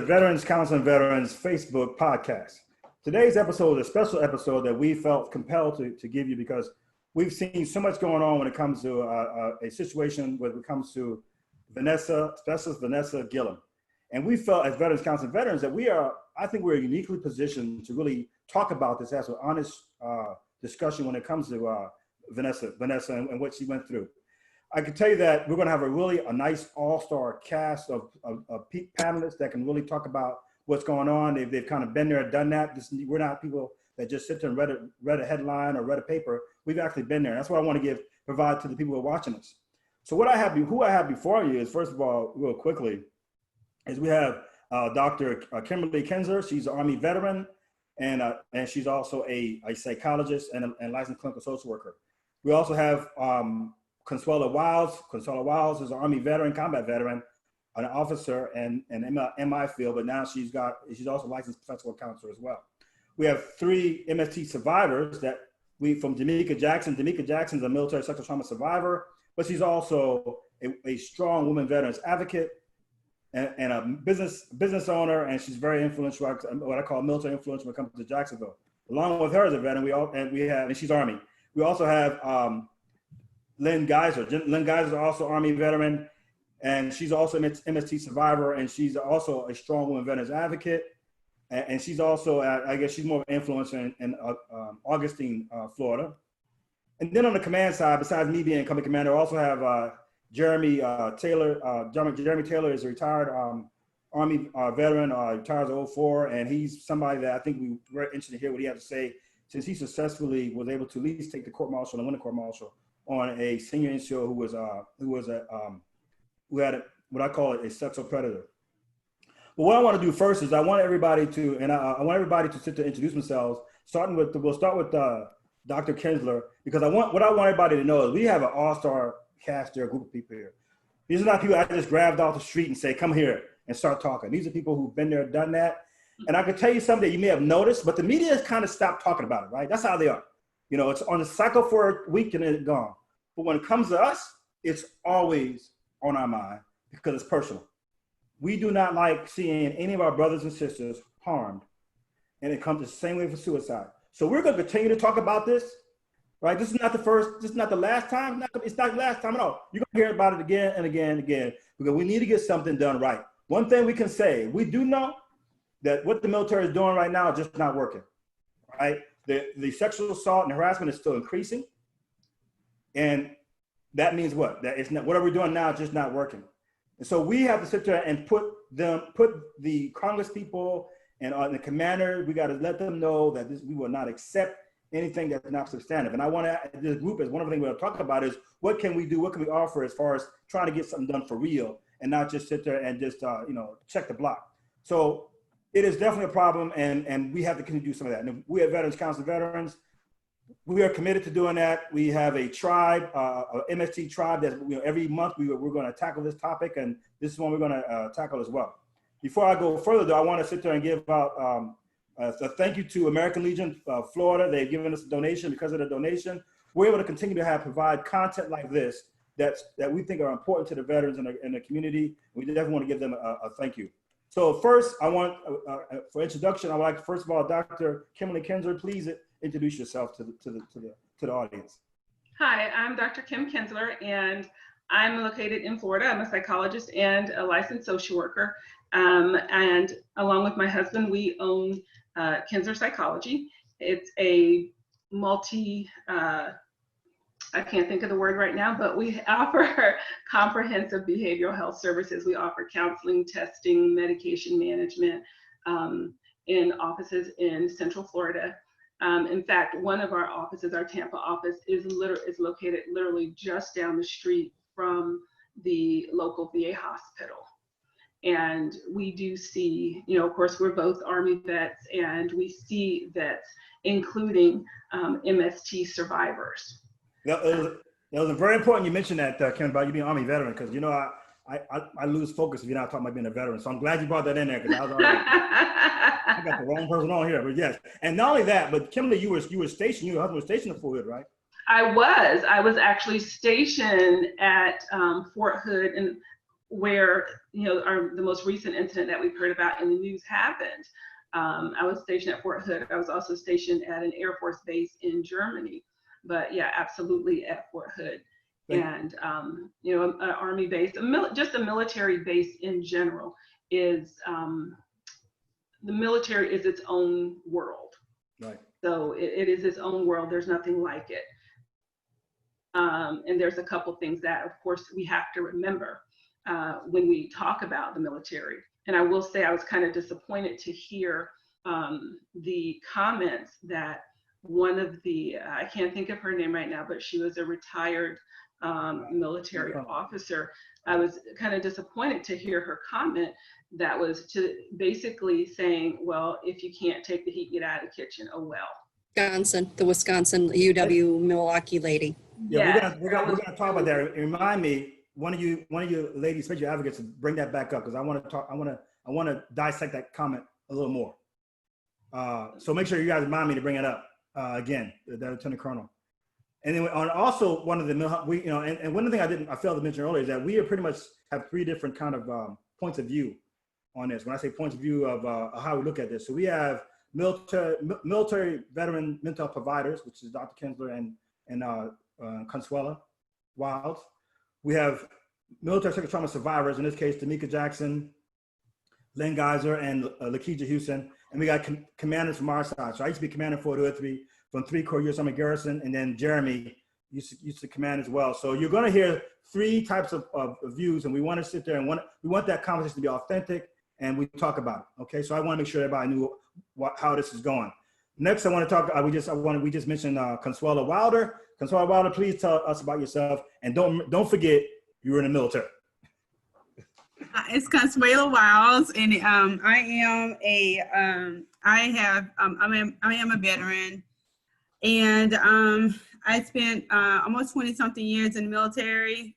Veterans Council and Veterans Facebook podcast. Today's episode is a special episode that we felt compelled to give you because we've seen so much going on when it comes to a situation when it comes to Vanessa, Specialist Vanessa Guillen. And we felt as Veterans Council and Veterans that I think we're uniquely positioned to really talk about this as an honest discussion when it comes to Vanessa and what she went through. I can tell you that we're going to have a nice all-star cast of panelists that can really talk about what's going on. They've kind of been there, done that. We're not people that just sit there and read a headline or read a paper. We've actually been there. That's what I want to provide to the people who are watching us. So who I have before you is, first of all, real quickly, is we have Dr. Kimberly Kinsler. She's an Army veteran, and she's also a psychologist and licensed clinical social worker. We also have Consuela Wiles. Consuela Wiles is an Army veteran, combat veteran, an officer and MI field, but now she's also a licensed professional counselor as well. We have 3 MST survivors from Jamaica Jackson. Jamaica Jackson's a military sexual trauma survivor, but she's also a strong woman veterans advocate and a business owner, and she's very influential, what I call military influence when it comes to Jacksonville. Along with her as a veteran, and she's Army. We also have Lynn Geyser. Lynn Geyser is also Army veteran, and she's also an MST survivor, and she's also a strong woman veterans advocate. And she's also, I guess she's more of an influencer in Augustine, Florida. And then on the command side, besides me being company commander, I also have Jeremy Taylor. Jeremy Taylor is a retired Army veteran, retired in 2004, and he's somebody that I think we're very interested to hear what he has to say, since he successfully was able to at least take the court-martial and win the court-martial on a senior NCO who had what I call a sexual predator. But what I want to do first is I want everybody to sit to introduce themselves. We'll start with Dr. Kinsler, because what I want everybody to know is we have an all-star cast here, a group of people here. These are not people I just grabbed off the street and say, come here and start talking. These are people who've been there, done that. And I can tell you something that you may have noticed, but the media has kind of stopped talking about it, right? That's how they are. You know, it's on the cycle for a week and then it's gone. But when it comes to us, it's always on our mind because it's personal. We do not like seeing any of our brothers and sisters harmed. And it comes the same way for suicide. So we're going to continue to talk about this, right? This is not the last time. It's not the last time at all. You're going to hear about it again and again and again, because we need to get something done right. One thing we can say, we do know that what the military is doing right now is just not working, right? The sexual assault and harassment is still increasing. And that means what? That it's not, whatever we're doing now is just not working. And so we have to sit there and put the Congress people and the commander, we got to let them know that we will not accept anything that's not substantive. And I want this group, as one of the things we're going to talk about is what can we do, what can we offer as far as trying to get something done for real and not just sit there and just, check the block. So it is definitely a problem, and we have to continue to do some of that. And we at Veterans Council of Veterans, we are committed to doing that. We have a tribe, a MST tribe that every month we're going to tackle this topic, and this is one we're going to tackle as well. Before I go further, though, I want to sit there and give out a thank you to American Legion Florida. They've given us a donation. Because of the donation, we're able to continue to provide content like this that we think are important to the veterans in the community. We definitely want to give them a thank you. So first, I want, for introduction, I would like to, first of all, Dr. Kimberly Kinsler, please introduce yourself to the audience. Hi, I'm Dr. Kim Kinsler, and I'm located in Florida. I'm a psychologist and a licensed social worker. And along with my husband, we own Kinsler Psychology. It's a I can't think of the word right now, but we offer comprehensive behavioral health services. We offer counseling, testing, medication management in offices in Central Florida. In fact, one of our offices, our Tampa office, is located literally just down the street from the local VA hospital. And we do see, of course, we're both Army vets, and we see vets, including MST survivors. It was very important you mentioned that, Kim, about you being an Army veteran, because, I lose focus if you're not talking about being a veteran. So I'm glad you brought that in there, because I got the wrong person on here. But yes, and not only that, but Kimberly, you were stationed, your husband was stationed in Fort Hood, right? I was actually stationed at Fort Hood, and where, the most recent incident that we've heard about in the news happened. I was stationed at Fort Hood. I was also stationed at an Air Force base in Germany, but yeah, absolutely at Fort Hood. And, an Army base, just a military base in general is, the military is its own world. Right. So it is its own world. There's nothing like it. And there's a couple things that, of course, we have to remember when we talk about the military. And I will say I was kind of disappointed to hear the comments that one of the, I can't think of her name right now, but she was a retired military officer. I was kind of disappointed to hear her comment that was to basically saying, well, if you can't take the heat, get out of the kitchen. Oh, well. The Wisconsin UW Milwaukee lady. Yeah, we're gonna talk about that. Remind me, one of you ladies, especially advocates, bring that back up, because I want to dissect that comment a little more. So make sure you guys remind me to bring it up again, the Lieutenant Colonel. And then also one of the and one of the things I failed to mention earlier is that we are pretty much have three different kind of points of view on this. When I say points of view of how we look at this, so we have military veteran mental health providers, which is Dr. Kinsler and Consuela Wilds. We have military sexual trauma survivors, in this case, Tamika Jackson, Lynn Geyser, and Lakeisha Houston. And we got commanders from our side. So I used to be commander 403 from 3 Corps U.S. Army Garrison, and then Jeremy used to command as well. So you're going to hear three types of views, and we want to sit there and we want that conversation to be authentic, and we talk about it. Okay, so I want to make sure everybody knew how this is going. Next, I want to talk. We just mentioned Consuela Wilder. Consuela Wilder, please tell us about yourself, and don't forget you were in the military. It's Consuela Wilds, and I am a veteran, and I spent almost 20-something years in the military,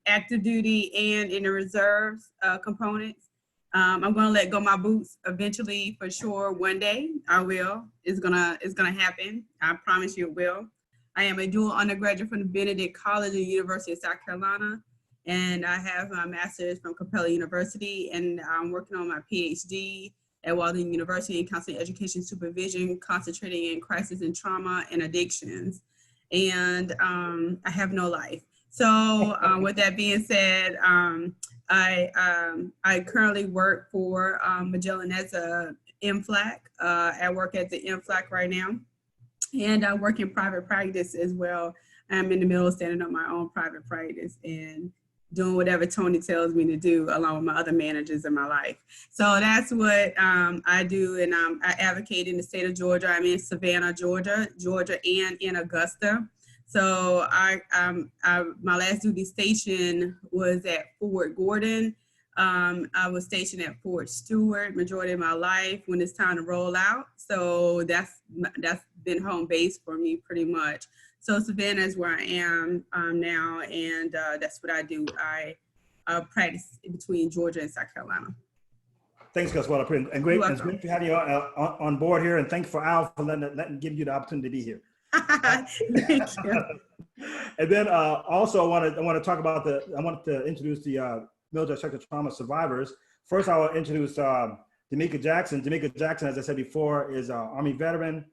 active duty and in the reserves components. I'm going to let go my boots eventually, for sure. One day I will. It's gonna happen. I promise you it will. I am a dual undergraduate from the Benedict College at the University of South Carolina, and I have my master's from Capella University, and I'm working on my PhD at Walden University in counseling education supervision, concentrating in crisis and trauma and addictions. And I have no life. So with that being said, I currently work for Magellan as a MFLAC. I work at the MFLAC right now, and I work in private practice as well. I'm in the middle of standing up my own private practice and doing whatever Tony tells me to do, along with my other managers in my life. So that's what I do, and I advocate in the state of Georgia. I'm in Savannah, Georgia, and in Augusta. So my last duty station was at Fort Gordon. I was stationed at Fort Stewart majority of my life when it's time to roll out. So that's been home base for me pretty much. So Savannah is where I am now, and that's what I do. I practice between Georgia and South Carolina. Thanks, Consuela, and great. It's great to have you on board here, and thanks for Al for letting give you the opportunity to be here. Thank you. And then also I want to talk about I want to introduce the military sexual trauma survivors. First, I will introduce Tamika Jackson. Tamika Jackson, as I said before, is an Army veteran.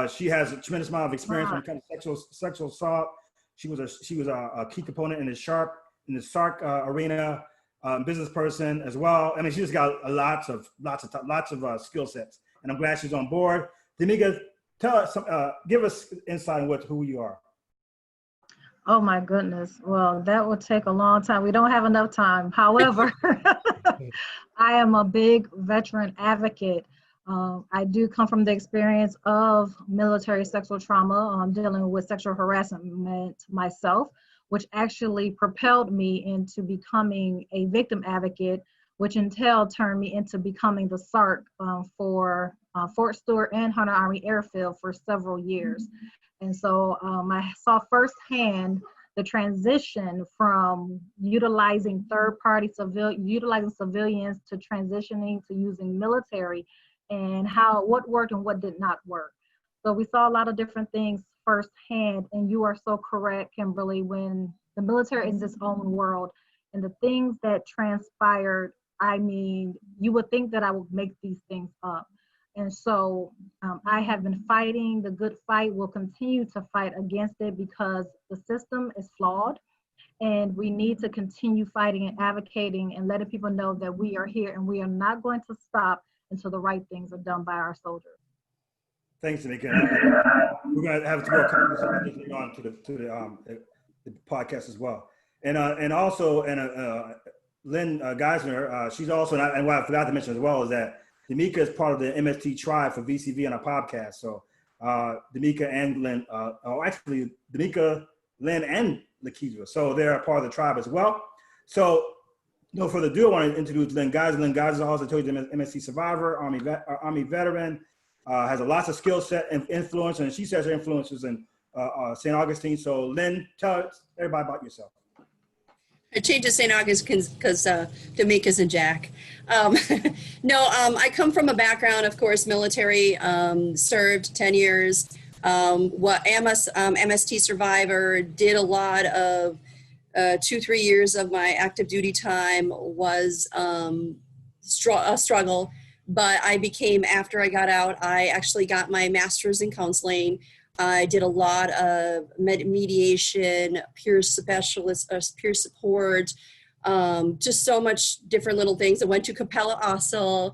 She has a tremendous amount of experience when it comes to sexual assault. She was a key component in the SARC arena, business person as well. I mean, she just got lots of skill sets, and I'm glad she's on board. Tamika, tell us, give us insight on who you are. Oh my goodness. Well, that would take a long time. We don't have enough time. However, I am a big veteran advocate. I do come from the experience of military sexual trauma, dealing with sexual harassment myself, which actually propelled me into becoming a victim advocate, which in turn turned me into becoming the SARC for Fort Stewart and Hunter Army Airfield for several years. And so I saw firsthand the transition from utilizing utilizing civilians to transitioning to using military, and what worked and what did not work. So we saw a lot of different things firsthand, and you are so correct, Kimberly, when the military is its own world, And the things that transpired, I mean, you would think that I would make these things up. And so I have been fighting the good fight, will continue to fight against it because the system is flawed. And we need to continue fighting and advocating and letting people know that we are here and we are not going to stop until the right things are done by our soldiers. Thanks, Tamika. We're going to have some more conversations on to the podcast as well. And also, Lynn Geisner, she's also, and what I forgot to mention as well is that Tamika is part of the MST tribe for VCV on our podcast. So Tamika and Lynn, actually Tamika, Lynn, and Lakeisha. So they're a part of the tribe as well. So no further ado, I want to introduce Lynn Geisner. Lynn Geisner also told you MST survivor, Army veteran, has a lots of skill set and influence, and she says her influences in St. Augustine. So Lynn, tell everybody about yourself. I changed to St. Augustine because Tamika's and Jack. I come from a background, of course, military, served 10 years. MST Survivor, did a lot of 2-3 years of my active duty time was a struggle. But I became, after I got out, I actually got my master's in counseling. I did a lot of mediation, peer specialist, peer support, just so much different little things. I went to Capella also,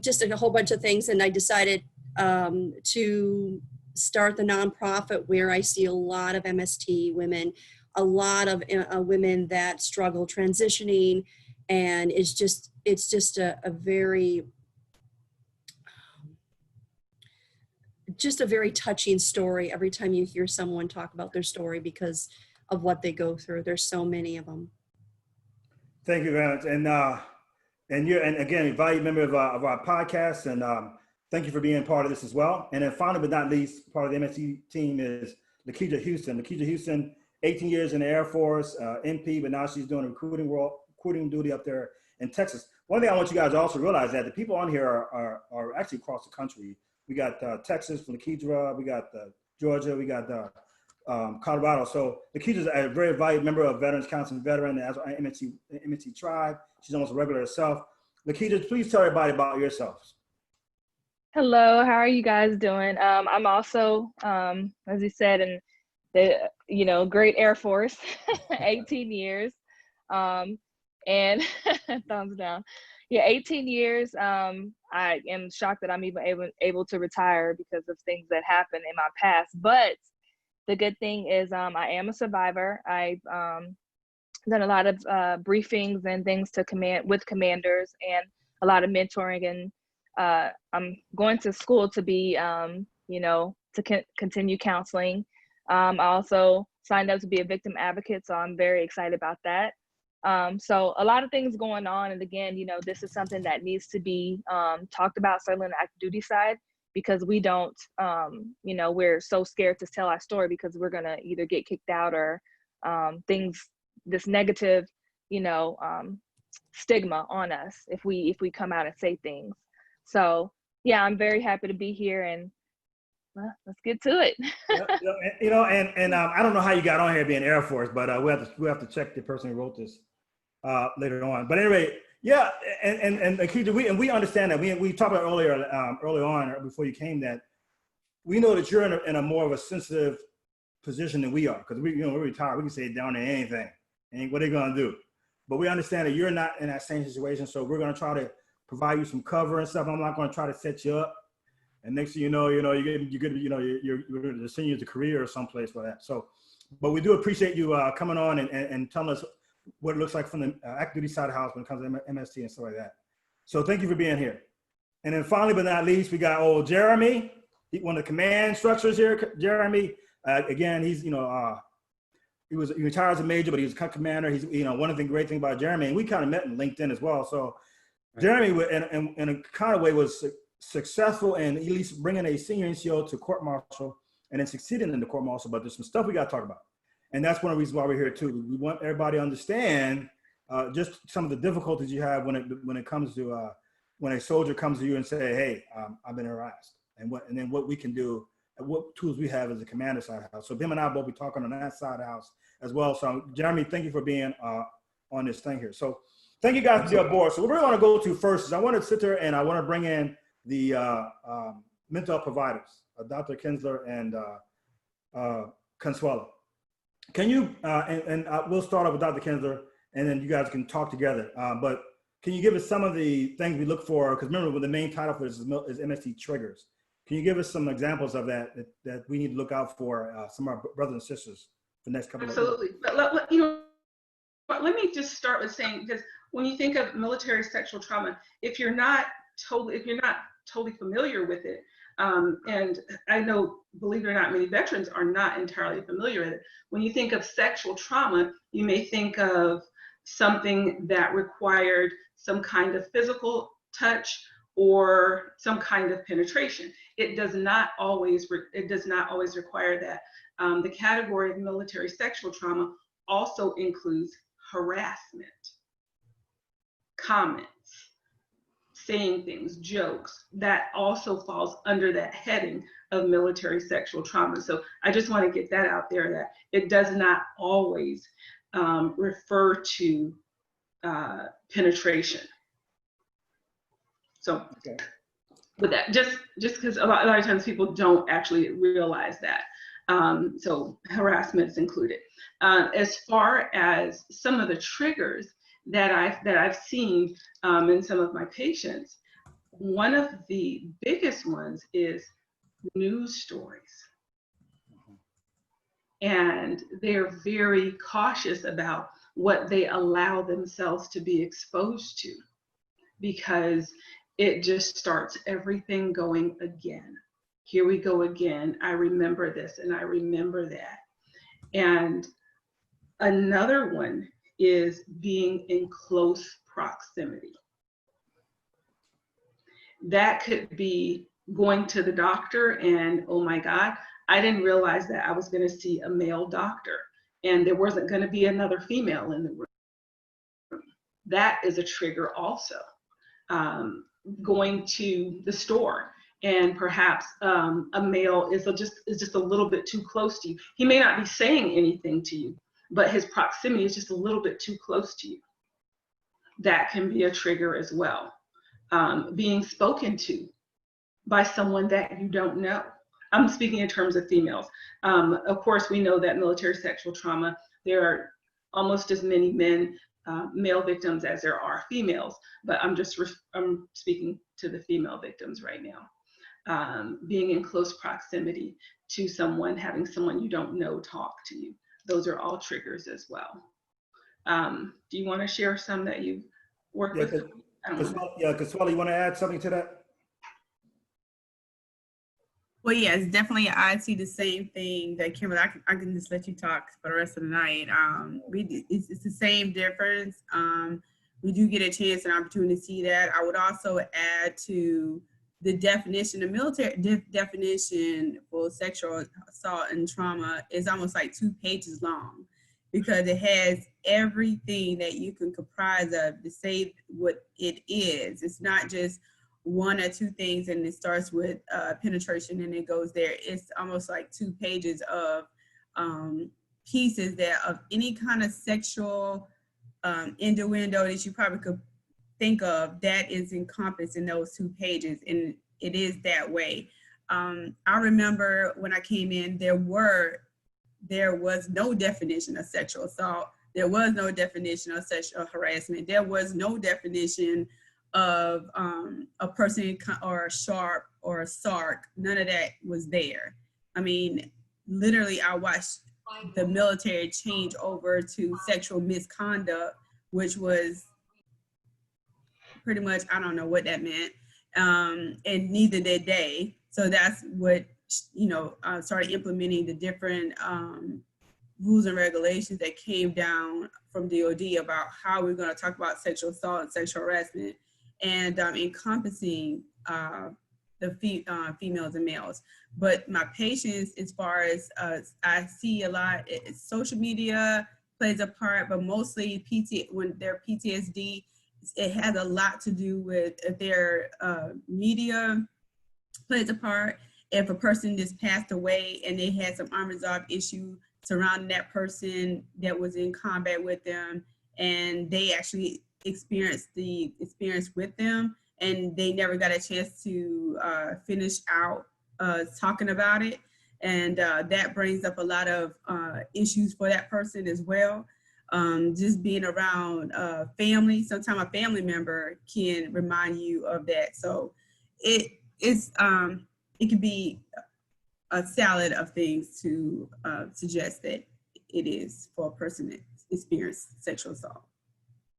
just a whole bunch of things. And I decided to start the nonprofit where I see a lot of MST women, a lot of women that struggle transitioning. And it's just a very touching story every time you hear someone talk about their story because of what they go through. There's so many of them. Thank you very much. And again, a valued member of our podcast, and thank you for being part of this as well. And then finally, but not least, part of the MST team is Lakeisha Houston. Lakeisha Houston, 18 years in the Air Force, MP, but now she's doing recruiting duty up there in Texas. One thing I want you guys to also realize that the people on here are actually across the country. We got Texas from Lakeisha, we got Georgia, we got Colorado. So Lakeisha is a very valued member of Veterans Council, veteran as MST tribe. She's almost a regular herself. Lakeisha, please tell everybody about yourselves. Hello, how are you guys doing? I'm also, as you said, in the great Air Force, 18 years, and thumbs down. Yeah, 18 years. I am shocked that I'm even able to retire because of things that happened in my past. But the good thing is I am a survivor. I've done a lot of briefings and things with commanders and a lot of mentoring. And I'm going to school to be, to continue counseling. I also signed up to be a victim advocate, so I'm very excited about that. So a lot of things going on. And again, this is something that needs to be talked about, certainly on the active duty side, because we don't, we're so scared to tell our story because we're going to either get kicked out or this negative, stigma on us if we come out and say things. So yeah, I'm very happy to be here, and let's get to it. I don't know how you got on here being Air Force, but we have to check the person who wrote this later on. But anyway, yeah, and we understand that we talked about early on before you came that we know that you're in a more of a sensitive position than we are because we're retired. We can say down to anything, and what are they gonna do? But we understand that you're not in that same situation, so we're gonna try to provide you some cover and stuff. I'm not gonna try to set you up. And next thing you know, you're going to send you to Korea or someplace like that. So, but we do appreciate you coming on and telling us what it looks like from the active duty side of the house when it comes to MST and stuff like that. So thank you for being here. And then finally, but not least, we got old Jeremy, one of the command structures here. Jeremy, again, he's, he retired as a major, but he was a commander. He's, one of the great things about Jeremy, and we kind of met in LinkedIn as well. So Jeremy, in a kind of way, was successful in at least bringing a senior NCO to court martial and then succeeding in the court martial, but there's some stuff we got to talk about. And that's one of the reasons why we're here too. We want everybody to understand just some of the difficulties you have when it comes to when a soldier comes to you and say, hey, I've been harassed, and then what we can do and what tools we have as a commander side of the house. So him and I will both be talking on that side of the house as well. So Jeremy, thank you for being on this thing here. So thank you guys for being on board. So what we want to go to first is I want to sit there and I want to bring in the mental health providers, Dr. Kinsler and Consuelo. Can you, we'll start off with Dr. Kinsler and then you guys can talk together. But can you give us some of the things we look for? Because remember, the main title for this is MST triggers. Can you give us some examples of that we need to look out for some of our brothers and sisters for the next couple Absolutely. of years? But let me just start with saying, because when you think of military sexual trauma, if you're not totally familiar with it, and I know, believe it or not, many veterans are not entirely familiar with it. When you think of sexual trauma, you may think of something that required some kind of physical touch or some kind of penetration. It does not always require that. The category of military sexual trauma also includes harassment, comments, saying things, jokes. That also falls under that heading of military sexual trauma. So I just want to get that out there, that it does not always refer to penetration. So Okay. with that, just because a lot of times people don't actually realize that. So harassment is included. As far as some of the triggers that I've seen in some of my patients, one of the biggest ones is news stories. And they're very cautious about what they allow themselves to be exposed to, because it just starts everything going again. Here we go again. I remember this and I remember that. And another one is being in close proximity. That could be going to the doctor and, oh my God, I didn't realize that I was going to see a male doctor and there wasn't going to be another female in the room. That is a trigger also. Going to the store and perhaps a male is just a little bit too close to you. He may not be saying anything to you, but his proximity is just a little bit too close to you. That can be a trigger as well. Being spoken to by someone that you don't know. I'm speaking in terms of females. Of course, we know that military sexual trauma, there are almost as many male victims as there are females, but I'm speaking to the female victims right now. Being in close proximity to someone, having someone you don't know talk to you. Those are all triggers as well. Do you want to share some that you've worked with? Consuelo, you want to add something to that? Well, yes, definitely. I see the same thing that Kimberly. I can just let you talk for the rest of the night. It's the same difference. We do get a chance and opportunity to see that. I would also add to the definition, the military definition for sexual assault and trauma is almost like 2 pages long, because it has everything that you can comprise of to say what it is. It's not just 1 or 2 things and it starts with penetration and it goes there. It's almost like 2 pages of pieces that of any kind of sexual innuendo that you probably could think of, that is encompassed in those 2 pages, and it is that way. I remember when I came in, there was no definition of sexual assault. There was no definition of sexual harassment. There was no definition of a person or a sharp or a SARC. None of that was there. I mean, literally, I watched the military change over to sexual misconduct, which was pretty much, I don't know what that meant, and neither did they. So that's what, started implementing the different rules and regulations that came down from DOD about how we're going to talk about sexual assault and sexual harassment, and encompassing the females and males. But my patients, as far as I see a lot, social media plays a part, but mostly when their PTSD, it has a lot to do with their media plays a part. If a person just passed away and they had some unresolved issue surrounding that person that was in combat with them, and they actually experienced the experience with them, and they never got a chance to finish out talking about it. And that brings up a lot of issues for that person as well. Just being around family, sometimes a family member can remind you of that. So it can be a salad of things to suggest that it is for a person that experienced sexual assault.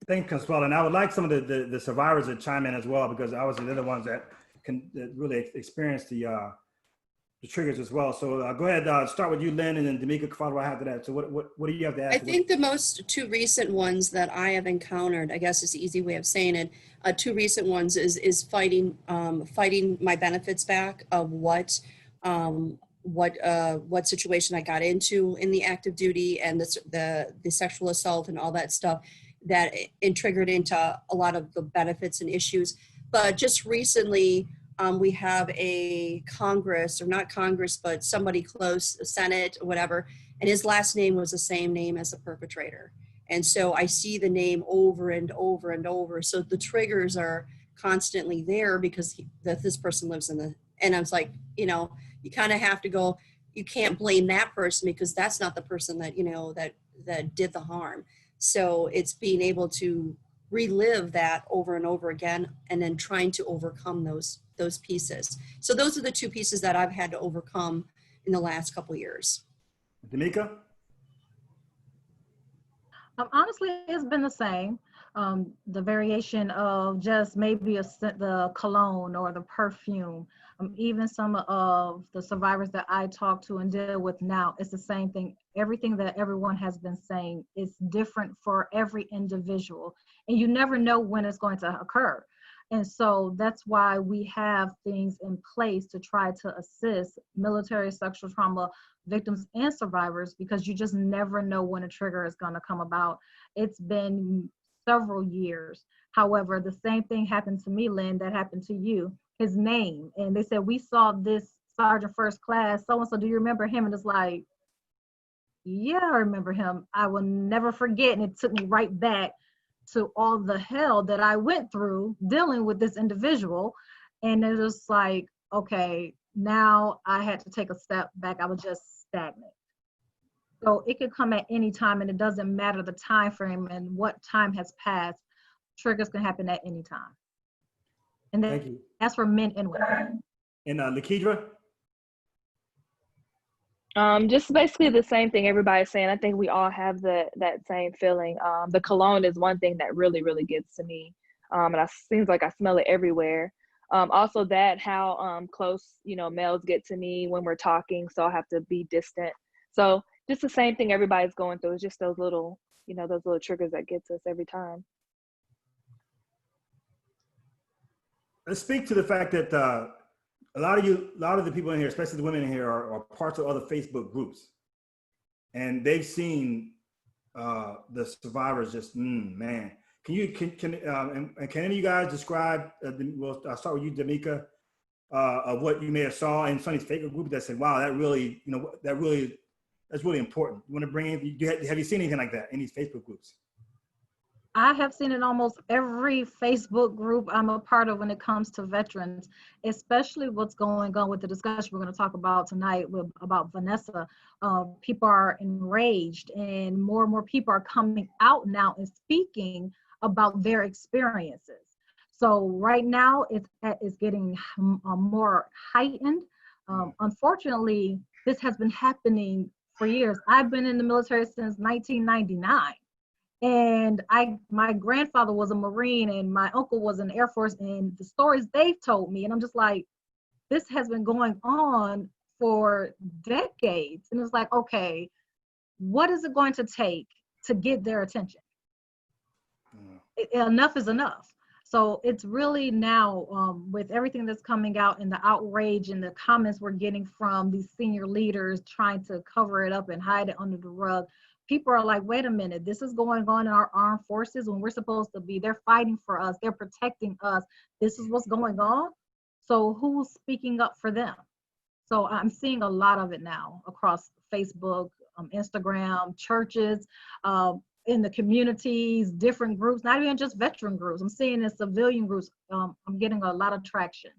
Thank you, Consuela. And I would like some of the survivors to chime in as well, because obviously they're the ones that really experience the triggers as well. So go ahead, start with you, Lynn, and then D'Amica can follow right after that. So what do you have to add? I think the most two recent ones that I have encountered, I guess is the easy way of saying it, two recent ones is fighting my benefits back of what situation I got into in the active duty and the sexual assault and all that stuff that it triggered into a lot of the benefits and issues. But just recently, we have a Congress, or not Congress, but somebody close, a Senate or whatever, and his last name was the same name as the perpetrator. And so I see the name over and over and over. So the triggers are constantly there because this person lives in and I was like, you kind of have to go, you can't blame that person because that's not the person that, that did the harm. So it's being able to relive that over and over again, and then trying to overcome those pieces. So those are the two pieces that I've had to overcome in the last couple of years. D'Amica? Honestly, it's been the same. The variation of just maybe the cologne or the perfume. Even some of the survivors that I talk to and deal with now, it's the same thing. Everything that everyone has been saying is different for every individual, and you never know when it's going to occur. And so that's why we have things in place to try to assist military sexual trauma victims and survivors, because you just never know when a trigger is going to come about. It's been several years. However, the same thing happened to me, Lynn, that happened to you. His name, and they said, we saw this Sergeant First Class, so-and-so, do you remember him? And it's like, yeah, I remember him. I will never forget. And it took me right back to all the hell that I went through dealing with this individual. And it was like, okay, now I had to take a step back. I was just stagnant. So it could come at any time, and it doesn't matter the time frame and what time has passed. Triggers can happen at any time. And Thank you. That's for men and women. And Lakedra? Just basically the same thing everybody's saying. I think we all have that same feeling. The cologne is one thing that really, really gets to me. And it seems like I smell it everywhere. Also that how close, males get to me when we're talking, so I have to be distant. So just the same thing everybody's going through. It's just those little triggers that gets us every time. Let's speak to the fact that a lot of the people in here, especially the women in here, are parts of other Facebook groups, and they've seen the survivors. Just man, can any of you guys describe? Well, I'll start with you, D'Amica, of what you may have saw in some of these Facebook groups that said, "Wow, that's really important." You want to bring in? Have you seen anything like that in these Facebook groups? I have seen in almost every Facebook group I'm a part of when it comes to veterans, especially what's going on with the discussion we're going to talk about tonight about Vanessa. People are enraged, and more people are coming out now and speaking about their experiences. So right now it's getting more heightened. Unfortunately, this has been happening for years. I've been in the military since 1999. And my grandfather was a Marine and my uncle was in the Air Force, and the stories they've told me, and I'm just like, this has been going on for decades. And it's like, okay, what is it going to take to get their attention? Enough is enough. So it's really now with everything that's coming out and the outrage and the comments we're getting from these senior leaders trying to cover it up and hide it under the rug. People are like, wait a minute, this is going on in our armed forces when we're supposed to be, they're fighting for us, they're protecting us. This is what's going on. So who's speaking up for them? So I'm seeing a lot of it now across Facebook, Instagram, churches. in the communities, different groups, not even just veteran groups. I'm seeing in civilian groups, I'm getting a lot of traction.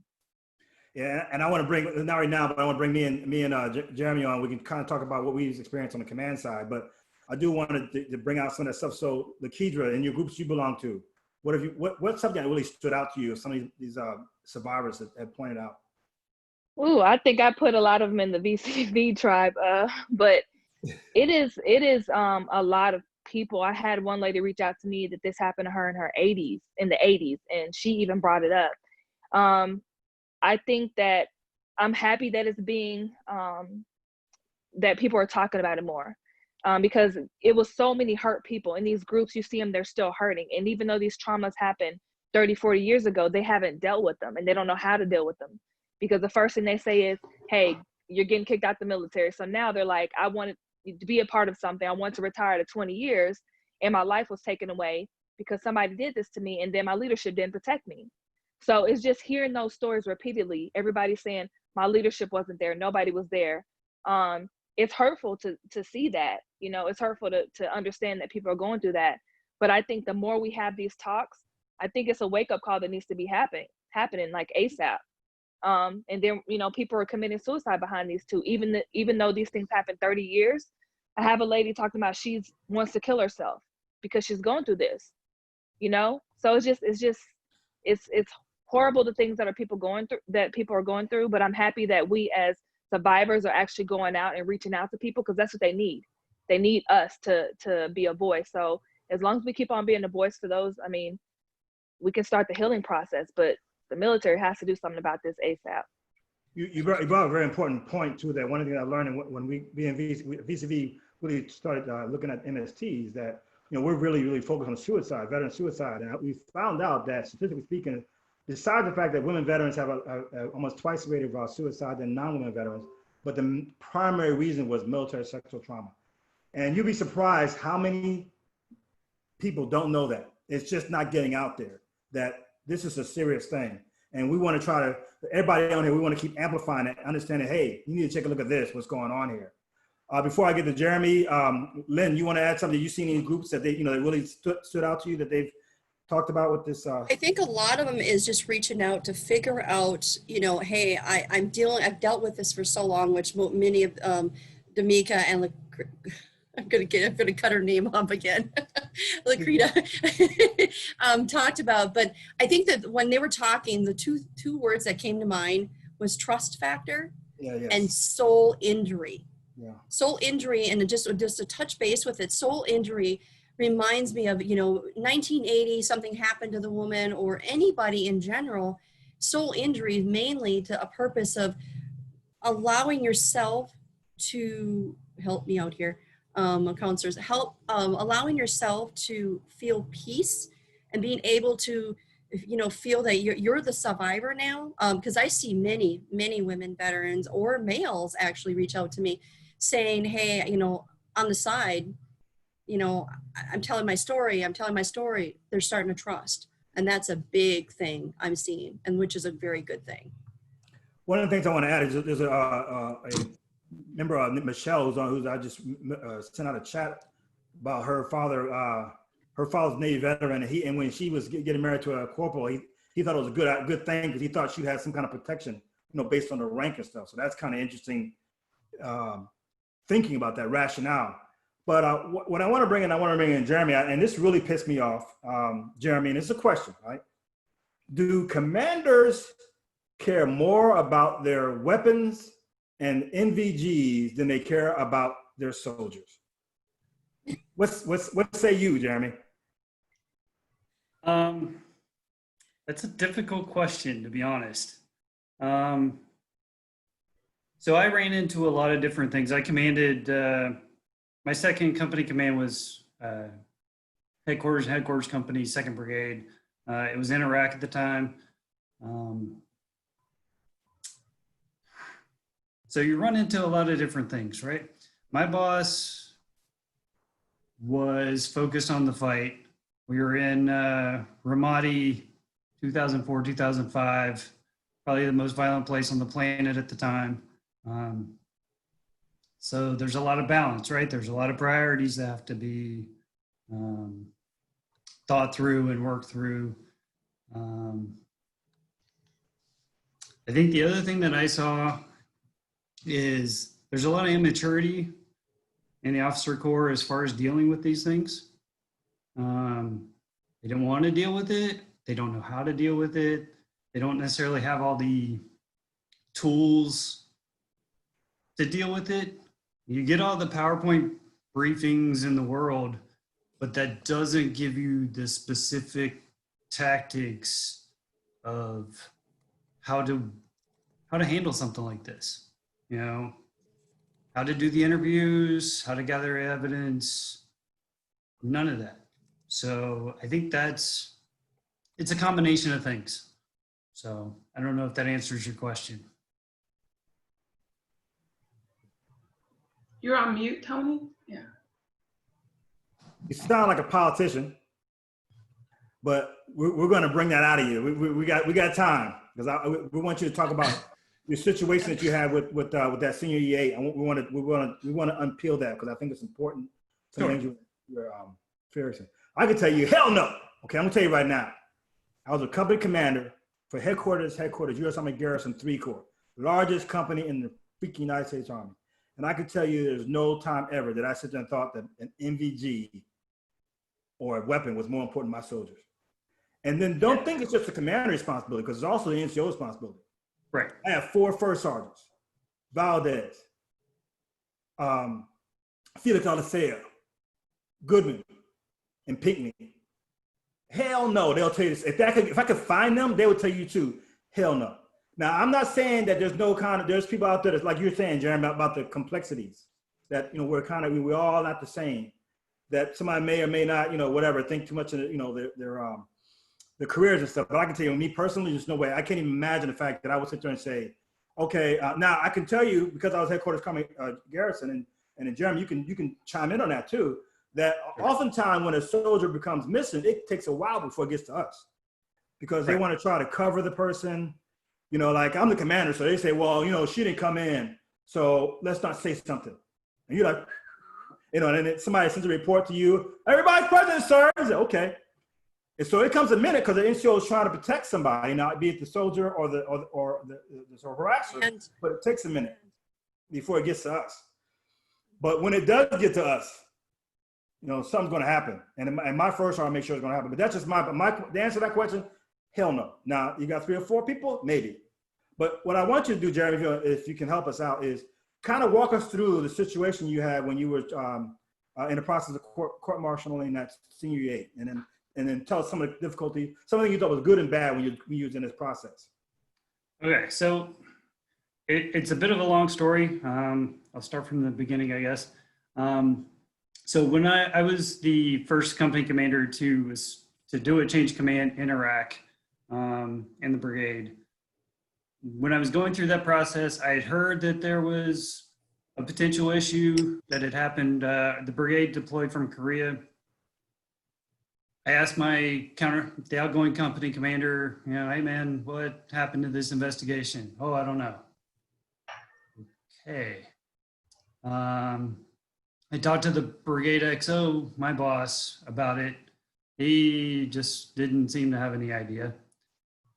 Yeah, and I want to bring, not right now, but I want to bring me and Jeremy on. We can kind of talk about what we've experienced on the command side, but I do want to bring out some of that stuff. So, Lakedra, in your groups you belong to, what subject really stood out to you? Some of these survivors have pointed out. Ooh, I think I put a lot of them in the VCV tribe, but it is a lot of people. I had one lady reach out to me that this happened to her in the 80s, and she even brought it up. I think that I'm happy that it's being, that people are talking about it more, because it was so many hurt people in these groups. You see them, they're still hurting. And even though these traumas happened 30, 40 years ago, they haven't dealt with them, and they don't know how to deal with them, because the first thing they say is, hey, you're getting kicked out the military. So now they're like, I wanted to be a part of something. I want to retire to 20 years, and my life was taken away because somebody did this to me, and then my leadership didn't protect me. So it's just hearing those stories repeatedly. Everybody saying my leadership wasn't there, nobody was there. It's hurtful to see that. You know, it's hurtful to understand that people are going through that. But I think the more we have these talks, I think it's a wake up call that needs to be happening like ASAP. And then, you know, people are committing suicide behind these two, even though these things happened 30 years. I have a lady talking about she wants to kill herself because she's going through this, you know? So it's horrible, the things that people are going through, but I'm happy that we as survivors are actually going out and reaching out to people, because that's what they need. They need us to be a voice. So as long as we keep on being a voice for those, I mean, we can start the healing process, but the military has to do something about this ASAP. You brought a very important point too. That one of the things I learned when we in VCV really started looking at MSTs, that, you know, we're really focused on suicide, veteran suicide, and we found out that, statistically speaking, besides the fact that women veterans have a almost twice the rate of suicide than non-women veterans, but the primary reason was military sexual trauma. And you'd be surprised how many people don't know that. It's just not getting out there, that this is a serious thing. And we want to try to, everybody on here, we want to keep amplifying it, understanding, hey, you need to take a look at this, what's going on here. Before I get to Jeremy, Lynn, you want to add something? You seen any groups that that really stood out to you that they've talked about with this? I think a lot of them is just reaching out to figure out, you know, hey, I've dealt with this for so long, which many of D'Amica and I'm gonna cut her name up again. Lakrita talked about, but I think that when they were talking, the two words that came to mind was trust factor and soul injury. Yeah. Soul injury, and just a touch base with it. Soul injury reminds me of, 1980, something happened to the woman or anybody in general. Soul injury mainly to a purpose of allowing yourself to, help me out here, counselors, allowing yourself to feel peace and being able to, feel that you're the survivor now. Because I see many women veterans or males actually reach out to me saying, hey, on the side, I'm telling my story. They're starting to trust. And that's a big thing I'm seeing, and which is a very good thing. One of the things I want to add is there's a member, Michelle, who's I just sent out a chat about her father. Her father's Navy veteran, and when she was getting married to a corporal, he thought it was a good thing, because he thought she had some kind of protection, based on her rank and stuff. So that's kind of interesting, thinking about that rationale. But what I want to bring in Jeremy, and this really pissed me off, Jeremy, and it's a question, right? Do commanders care more about their weapons and NVGs than they care about their soldiers? What say you, Jeremy? That's a difficult question, to be honest. So I ran into a lot of different things. I commanded, my second company command was headquarters company, 2nd Brigade. It was in Iraq at the time. So you run into a lot of different things, right? My boss was focused on the fight. We were in Ramadi, 2004, 2005, probably the most violent place on the planet at the time. So there's a lot of balance, right? There's a lot of priorities that have to be thought through and worked through. I think the other thing that I saw is there's a lot of immaturity in the officer corps as far as dealing with these things. They don't want to deal with it. They don't know how to deal with it. They don't necessarily have all the tools to deal with it. You get all the PowerPoint briefings in the world, but that doesn't give you the specific tactics of how to handle something like this. You know, how to do the interviews, how to gather evidence, none of that. So I think it's a combination of things. So I don't know if that answers your question. You're on mute, Tony? Yeah. You sound like a politician, but we're going to bring that out of you. We got time, because we want you to talk about your situation that you had with that senior EA. And we want to unpeel that, because I think it's important. Some things you're experiencing. I can tell you, hell no. Okay, I'm gonna tell you right now. I was a company commander for headquarters, U.S. Army Garrison 3 Corps, largest company in the freaking United States Army. And I can tell you there's no time ever that I sit there and thought that an MVG or a weapon was more important than my soldiers. And then don't think it's just the commander responsibility, because it's also the NCO responsibility. Right. I have 4 first sergeants: Valdez, Felix Alicea, Goodman, and Pinckney. Hell no, they'll tell you this. If I could find them, they would tell you too. Hell no. Now, I'm not saying that there's people out there that's like you're saying, Jeremy, about the complexities that, we're all not the same, that somebody may or may not, whatever, think too much of, their careers and stuff. But I can tell you, me personally, there's no way. I can't even imagine the fact that I would sit there and say, okay, now I can tell you, because I was headquarters Garrison, and Jeremy, you can chime in on that too, that oftentimes when a soldier becomes missing, it takes a while before it gets to us, because they want to try to cover the person. Like I'm the commander, so they say, well, she didn't come in, so let's not say something. And you're like, and then somebody sends a report to you, everybody's present, sir. I say, okay. And so it comes a minute, because the NCO is trying to protect somebody, be it the soldier or the harasser, but it takes a minute before it gets to us. But when it does get to us, something's going to happen. And my first I'll make sure it's going to happen. But that's just the answer to that question. Hell no. Now, you got 3 or 4 people? Maybe. But what I want you to do, Jeremy, if you can help us out, is kind of walk us through the situation you had when you were in the process of court-martialing that senior EA, and then tell us some of the difficulty, something you thought was good and bad when you was in this process. Okay, so it's a bit of a long story. I'll start from the beginning, I guess. So when I was the first company commander to do a change command in Iraq, in the brigade. When I was going through that process, I had heard that there was a potential issue that had happened. The brigade deployed from Korea. I asked the outgoing company commander, hey man, what happened to this investigation? Oh, I don't know. Okay. I talked to the brigade XO, my boss, about it. He just didn't seem to have any idea.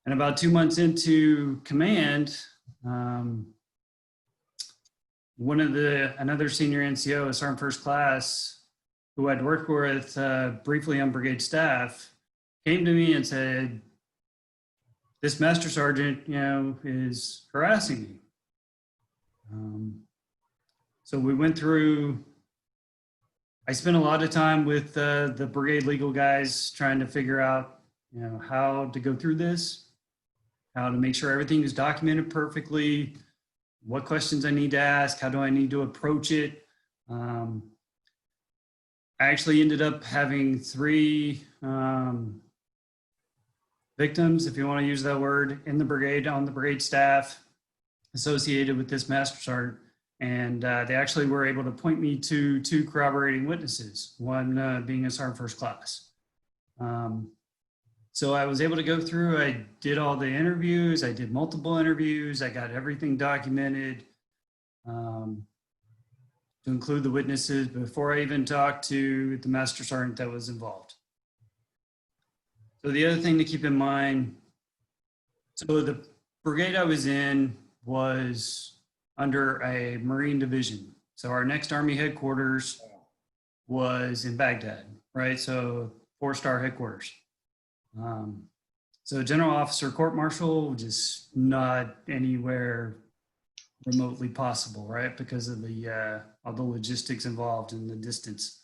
And about 2 months into command, another senior NCO, a sergeant first class, who I'd worked with briefly on brigade staff, came to me and said, this master sergeant, is harassing me. So we went through, I spent a lot of time with the brigade legal guys trying to figure out, how to go through this, how to make sure everything is documented perfectly, what questions I need to ask, how do I need to approach it. I actually ended up having 3 victims, if you want to use that word, in the brigade, on the brigade staff associated with this master sergeant. And they actually were able to point me to 2 corroborating witnesses, one being a sergeant first class. So I was able to go through, I did all the interviews, I did multiple interviews, I got everything documented. to include the witnesses before I even talked to the master sergeant that was involved. So the other thing to keep in mind, so the brigade I was in was under a Marine division. So our next Army headquarters was in Baghdad, right? So 4-star headquarters. So general officer court-martial, just not anywhere remotely possible, right? Because of the all the logistics involved and the distance.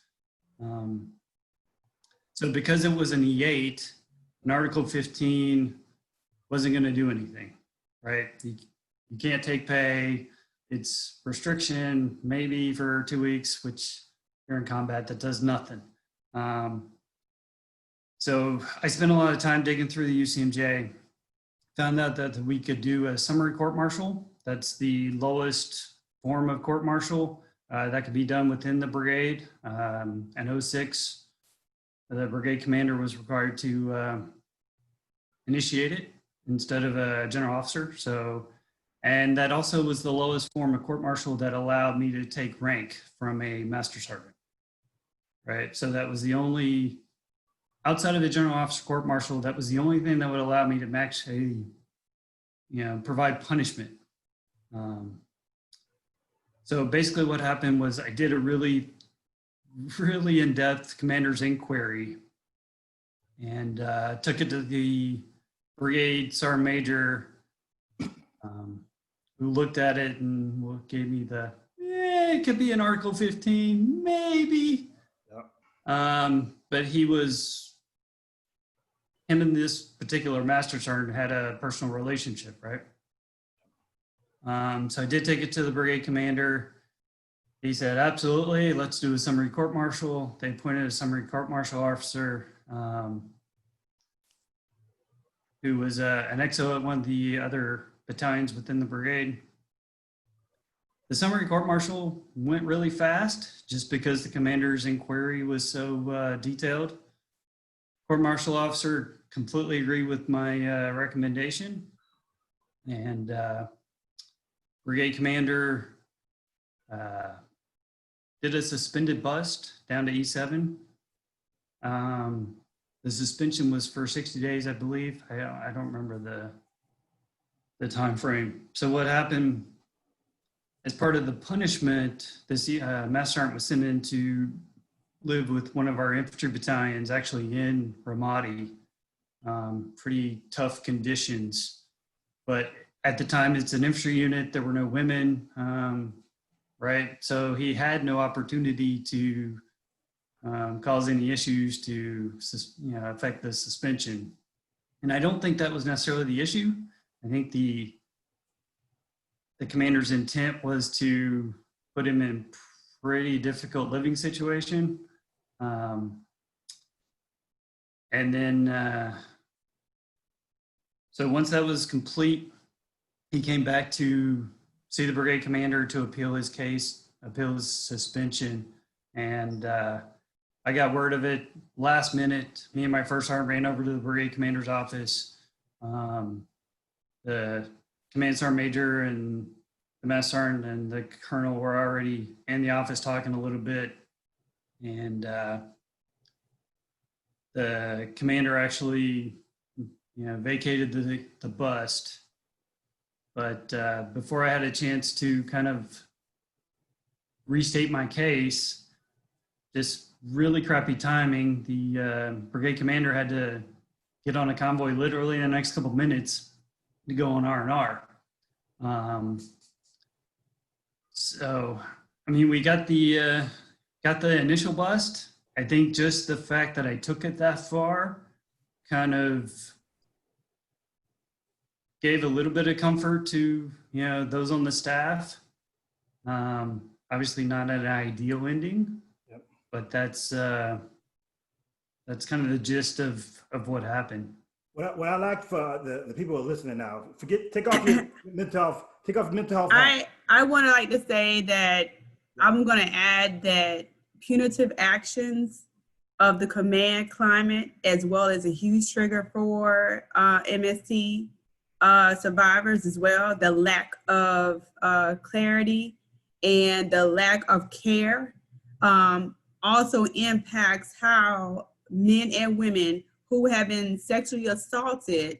So because it was an E8, an Article 15 wasn't going to do anything, right? You can't take pay. It's restriction, maybe for 2 weeks, which you're in combat, that does nothing. So I spent a lot of time digging through the UCMJ, found out that we could do a summary court-martial. That's the lowest form of court-martial that could be done within the brigade. And 06, the brigade commander was required to initiate it instead of a general officer. So, and that also was the lowest form of court-martial that allowed me to take rank from a master sergeant, right? So that was the only, outside of the general officer court-martial, that was the only thing that would allow me to actually, provide punishment. So basically what happened was I did a really in-depth commander's inquiry and took it to the brigade sergeant major, who looked at it and gave me the, it could be an Article 15, maybe. Yep. But him and this particular master sergeant had a personal relationship, right? So I did take it to the brigade commander. He said, absolutely, let's do a summary court-martial. They appointed a summary court-martial officer who was an XO at one of the other battalions within the brigade. The summary court-martial went really fast just because the commander's inquiry was so detailed. Court-martial officer completely agreed with my recommendation, and brigade commander did a suspended bust down to E7. The suspension was for 60 days, I believe. I don't remember the time frame. So what happened as part of the punishment, this master sergeant was sent in to live with one of our infantry battalions, actually in Ramadi. Pretty tough conditions, but at the time it's an infantry unit. There were no women, right? So he had no opportunity to cause any issues to affect the suspension. And I don't think that was necessarily the issue. I think the commander's intent was to put him in pretty difficult living situation. And then, so once that was complete, he came back to see the brigade commander to appeal his case, appeal his suspension. And I got word of it last minute. Me and my first sergeant ran over to the brigade commander's office. The command sergeant major and the master sergeant and the colonel were already in the office talking a little bit. And the commander actually, vacated the bust. But before I had a chance to kind of restate my case, just really crappy timing, the brigade commander had to get on a convoy literally in the next couple of minutes to go on R&R. So, I mean, we got the initial bust. I think just the fact that I took it that far kind of gave a little bit of comfort to, those on the staff. Obviously not an ideal ending, yep. But that's kind of the gist of what happened. What I like for the people who are listening now, take off your mental health. Take off mental health. I want to say that I'm going to add that punitive actions of the command climate, as well as a huge trigger for MST survivors as well. The lack of clarity and the lack of care also impacts how men and women who have been sexually assaulted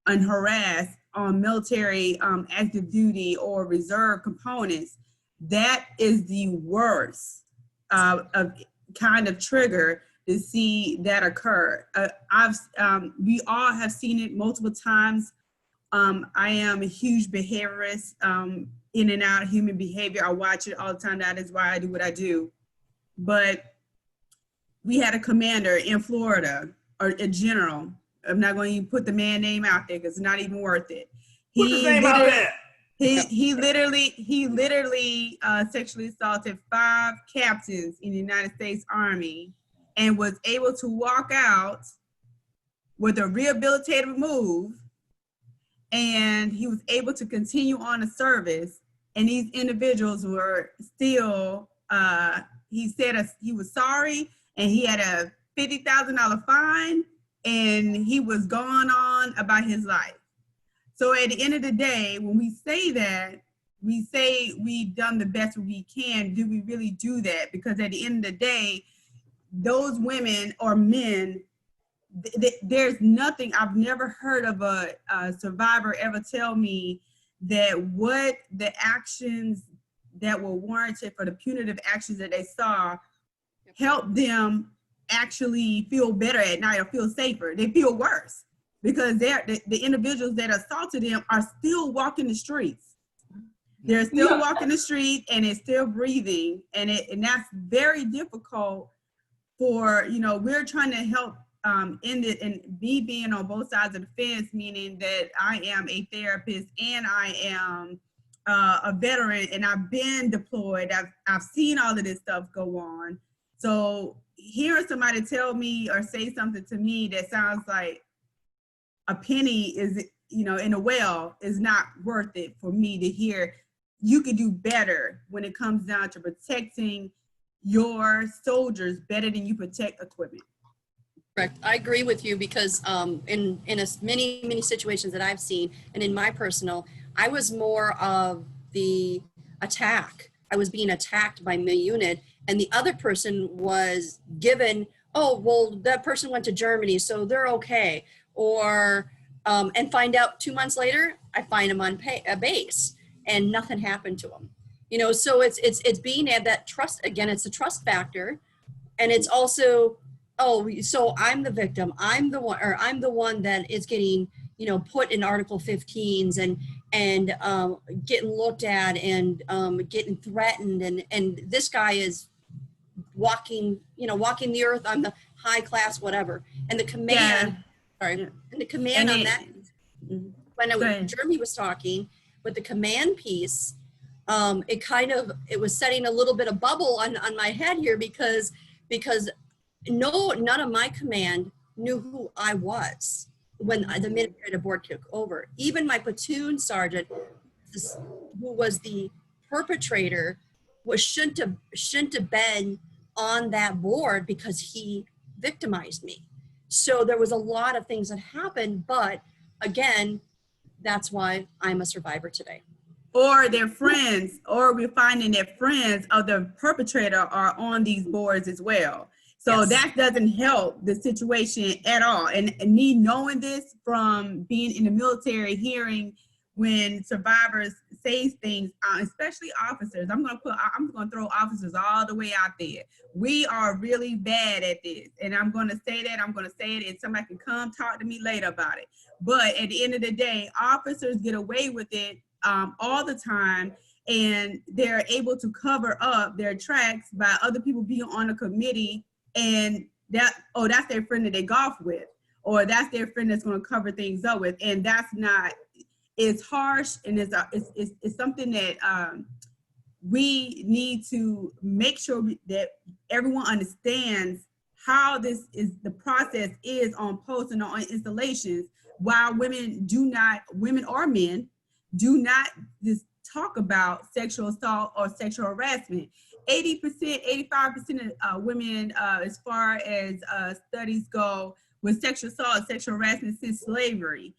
and harassed on military active duty or reserve components. That is the worst kind of trigger to see that occur. We all have seen it multiple times. I am a huge behaviorist, in and out of human behavior. I watch it all the time. That is why I do what I do. But we had a commander in Florida, or a general. I'm not going to put the man name out there because it's not even worth it. Put his name out there. He literally sexually assaulted 5 captains in the United States Army and was able to walk out with a rehabilitative move, and he was able to continue on the service. And these individuals were still, he said he was sorry, and he had a $50,000 fine, and he was going on about his life. So at the end of the day, when we say that, we say we've done the best we can. Do we really do that? Because at the end of the day, those women or men, there's nothing, I've never heard of a survivor ever tell me that what the actions that were warranted for the punitive actions that they saw helped them actually feel better at night or feel safer. They feel worse because the individuals that assaulted them are still walking the streets. They're still walking the street and they're still breathing. And that's very difficult for, we're trying to help end it, and me being on both sides of the fence, meaning that I am a therapist and I am a veteran and I've been deployed. I've seen all of this stuff go on. So hearing somebody tell me or say something to me that sounds like a penny is, in a well, is not worth it for me to hear. You could do better when it comes down to protecting your soldiers better than you protect equipment. Correct. I agree with you because in many situations that I've seen, and in my personal, I was more of the attack. I was being attacked by my unit, and the other person was given, oh, well, that person went to Germany, so they're okay. Or, and find out 2 months later, I find them on a base and nothing happened to them. So it's being at that trust, again, it's a trust factor. And it's also, oh, so I'm the victim. I'm the one that is getting, put in Article 15s and getting looked at and getting threatened. And this guy is walking the earth on the high class, whatever. And the command, and the command on that, when Jeremy was talking with the command piece, it was setting a little bit of bubble on my head here because none of my command knew who I was when the administrative board took over. Even my platoon sergeant, who was the perpetrator, shouldn't have been on that board because he victimized me. So there was a lot of things that happened, but again, that's why I'm a survivor today. Or their friends, or we're finding that friends of the perpetrator are on these boards as well. So that doesn't help the situation at all. And me knowing this from being in the military, hearing when survivors say things, especially officers, I'm going to throw officers all the way out there. We are really bad at this. And I'm going to say that, I'm going to say it, and somebody can come talk to me later about it. But at the end of the day, officers get away with it all the time, and they're able to cover up their tracks by other people being on a committee, and that's their friend that they golf with, or that's their friend that's going to cover things up with. And that's not, it's harsh, and it's something that we need to make sure that everyone understands how the process is on posts and on installations, while women or men do not just talk about sexual assault or sexual harassment. 80%, 85% of women, as far as studies go, with sexual assault and sexual harassment since slavery.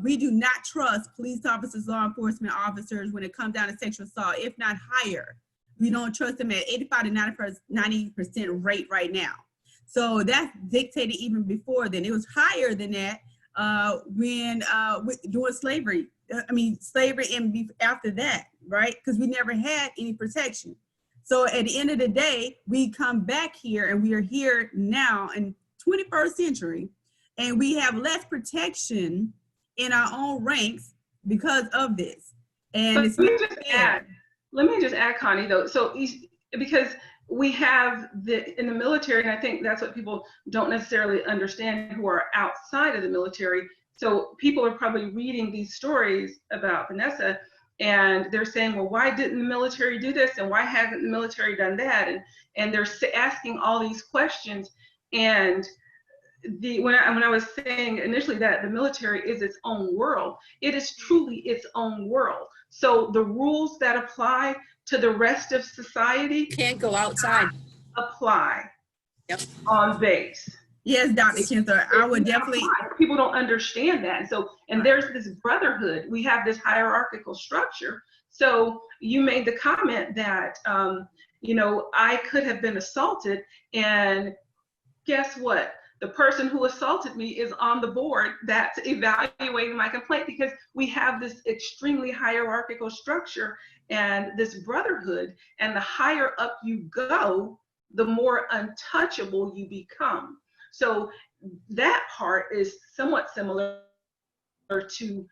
we do not trust police officers, law enforcement officers when it comes down to sexual assault, if not higher. We don't trust them at 85 to 90% rate right now. So that's dictated even before then. It was higher than that when during slavery. Slavery and after that, right? Because we never had any protection. So at the end of the day, we come back here and we are here now in 21st century, and we have less protection in our own ranks because of this. And it's not fair. Let me just add, Connie, though. So because we have in the military, and I think that's what people don't necessarily understand who are outside of the military. So people are probably reading these stories about Vanessa, and they're saying, well, why didn't the military do this? And why hasn't the military done that? And they're asking all these questions. And when I was saying initially that the military is its own world, it is truly its own world. So the rules that apply to the rest of society Can't go outside. Apply Yep. on base. Yes, Dr. Kinsler, I would definitely. People don't understand that. And there's this brotherhood. We have this hierarchical structure. So you made the comment that, I could have been assaulted, and guess what? The person who assaulted me is on the board that's evaluating my complaint, because we have this extremely hierarchical structure and this brotherhood, and the higher up you go, the more untouchable you become. So that part is somewhat similar to,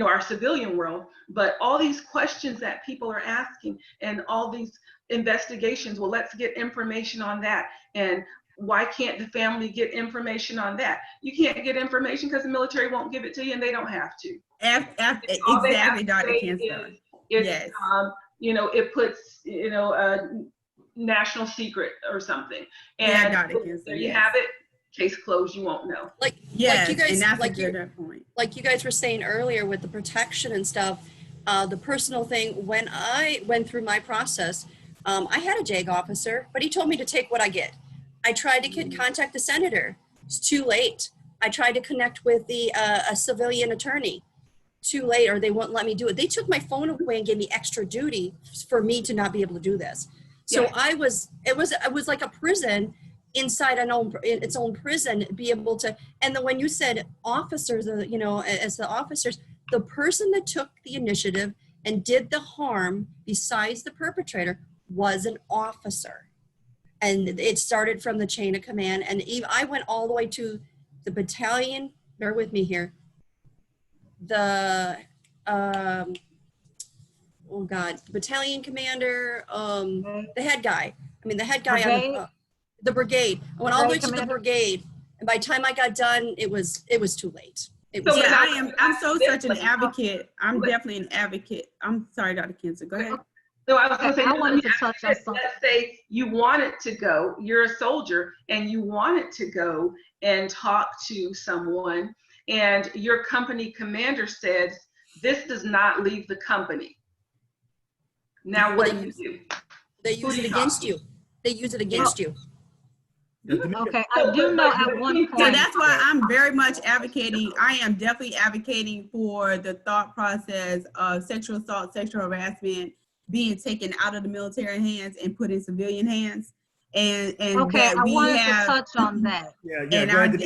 our civilian world, but all these questions that people are asking and all these investigations, well, let's get information on that. And why can't the family get information on that? You can't get information because the military won't give it to you, and they don't have to. Exactly, Dr. Kinsler. Yes. It puts, a national secret or something. And Dr. Kinsler, there you have it. Case closed, you won't know. Like you guys, like you guys were saying earlier with the protection and stuff, the personal thing, when I went through my process, I had a JAG officer, but he told me to take what I get. I tried to contact the senator. It's too late. I tried to connect with a civilian attorney. Too late, or they won't let me do it. They took my phone away and gave me extra duty for me to not be able to do this. So it was like a prison inside its own prison, be able to. And then when you said officers, as the officers, the person that took the initiative and did the harm besides the perpetrator was an officer. And it started from the chain of command. And I went all the way to the battalion, bear with me here, the battalion commander, the head guy. The head guy on the brigade. I went all the way to the brigade, and by the time I got done, it was too late. I'm such an advocate. I'm definitely an advocate. I'm sorry, Dr. Kinsler, go ahead. So I was going to say, I wanted to touch on something. Let's say you wanted to go, you're a soldier, and you wanted to go and talk to someone, and your company commander says, this does not leave the company. Now what do? They use it against you. They use it against you. Okay, I do know at one point. So that's why I'm very much advocating. I am definitely advocating for the thought process of sexual assault, sexual harassment being taken out of the military hands and put in civilian hands. And okay, I wanted to touch on that.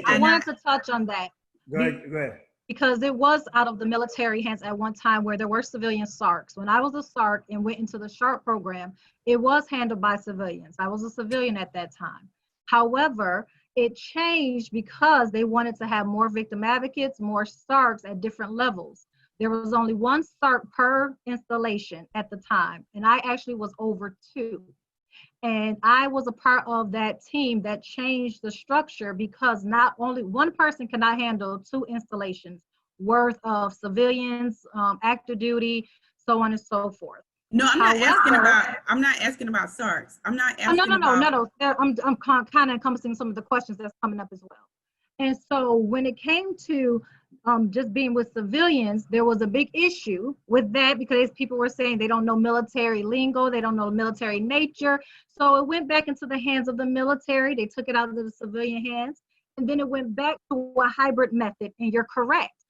I wanted to touch on that. Go ahead. Because it was out of the military hands at one time where there were civilian SARCs. When I was a SARC and went into the SHARP program, it was handled by civilians. I was a civilian at that time. However, it changed because they wanted to have more victim advocates, more SARCs at different levels. There was only one SARC per installation at the time, and I actually was over 2. And I was a part of that team that changed the structure, because not only one person cannot handle 2 installations worth of civilians, active duty, so on and so forth. No, I'm not asking about SARCs. I'm not asking No. I'm kind of encompassing some of the questions that's coming up as well. And so when it came to just being with civilians, there was a big issue with that, because people were saying they don't know military lingo, they don't know military nature. So it went back into the hands of the military. They took it out of the civilian hands, and then it went back to a hybrid method. And you're correct.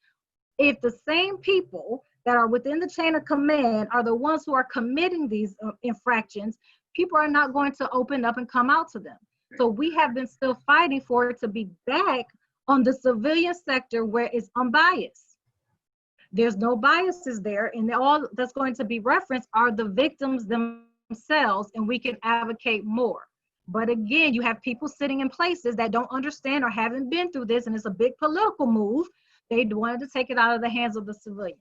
if the same people that are within the chain of command are the ones who are committing these infractions, people are not going to open up and come out to them. So we have been still fighting for it to be back on the civilian sector where it's unbiased. There's no biases there, and all that's going to be referenced are the victims themselves, and we can advocate more. But again, you have people sitting in places that don't understand or haven't been through this, and it's a big political move. They wanted to take it out of the hands of the civilians.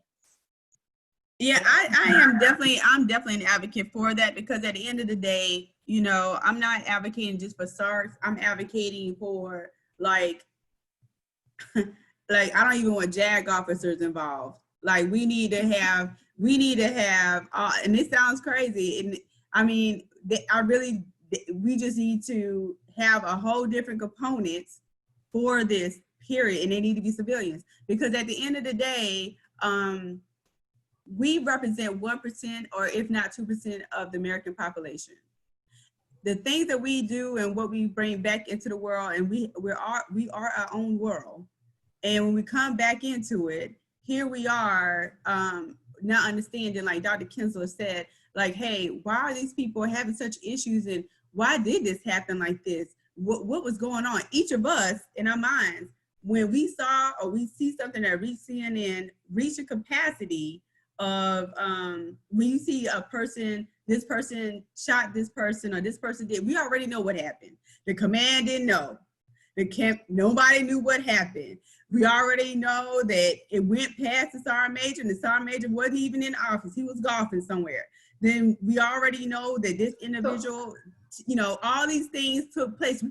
Yeah, I'm definitely an advocate for that, because at the end of the day, you know, I'm not advocating just for SARS. I'm advocating for like I don't even want JAG officers involved. Like we need to have, and this sounds crazy. And I mean, we just need to have a whole different components for this period, and they need to be civilians, because at the end of the day, we represent 1% or if not 2% of the American population. The things that we do and what we bring back into the world, and we are our own world. And when we come back into it, here we are not understanding, like Dr. Kinsler said, like, hey, why are these people having such issues, and why did this happen like this? What was going on? Each of us in our minds, when we saw or we see something that reached CNN, reach a capacity of when you see a person, this person shot this person or this person did, we already know what happened. The command didn't know. The camp, nobody knew what happened. We already know that it went past the sergeant major, and the sergeant major wasn't even in office. He was golfing somewhere. Then we already know that this individual, you know, all these things took place.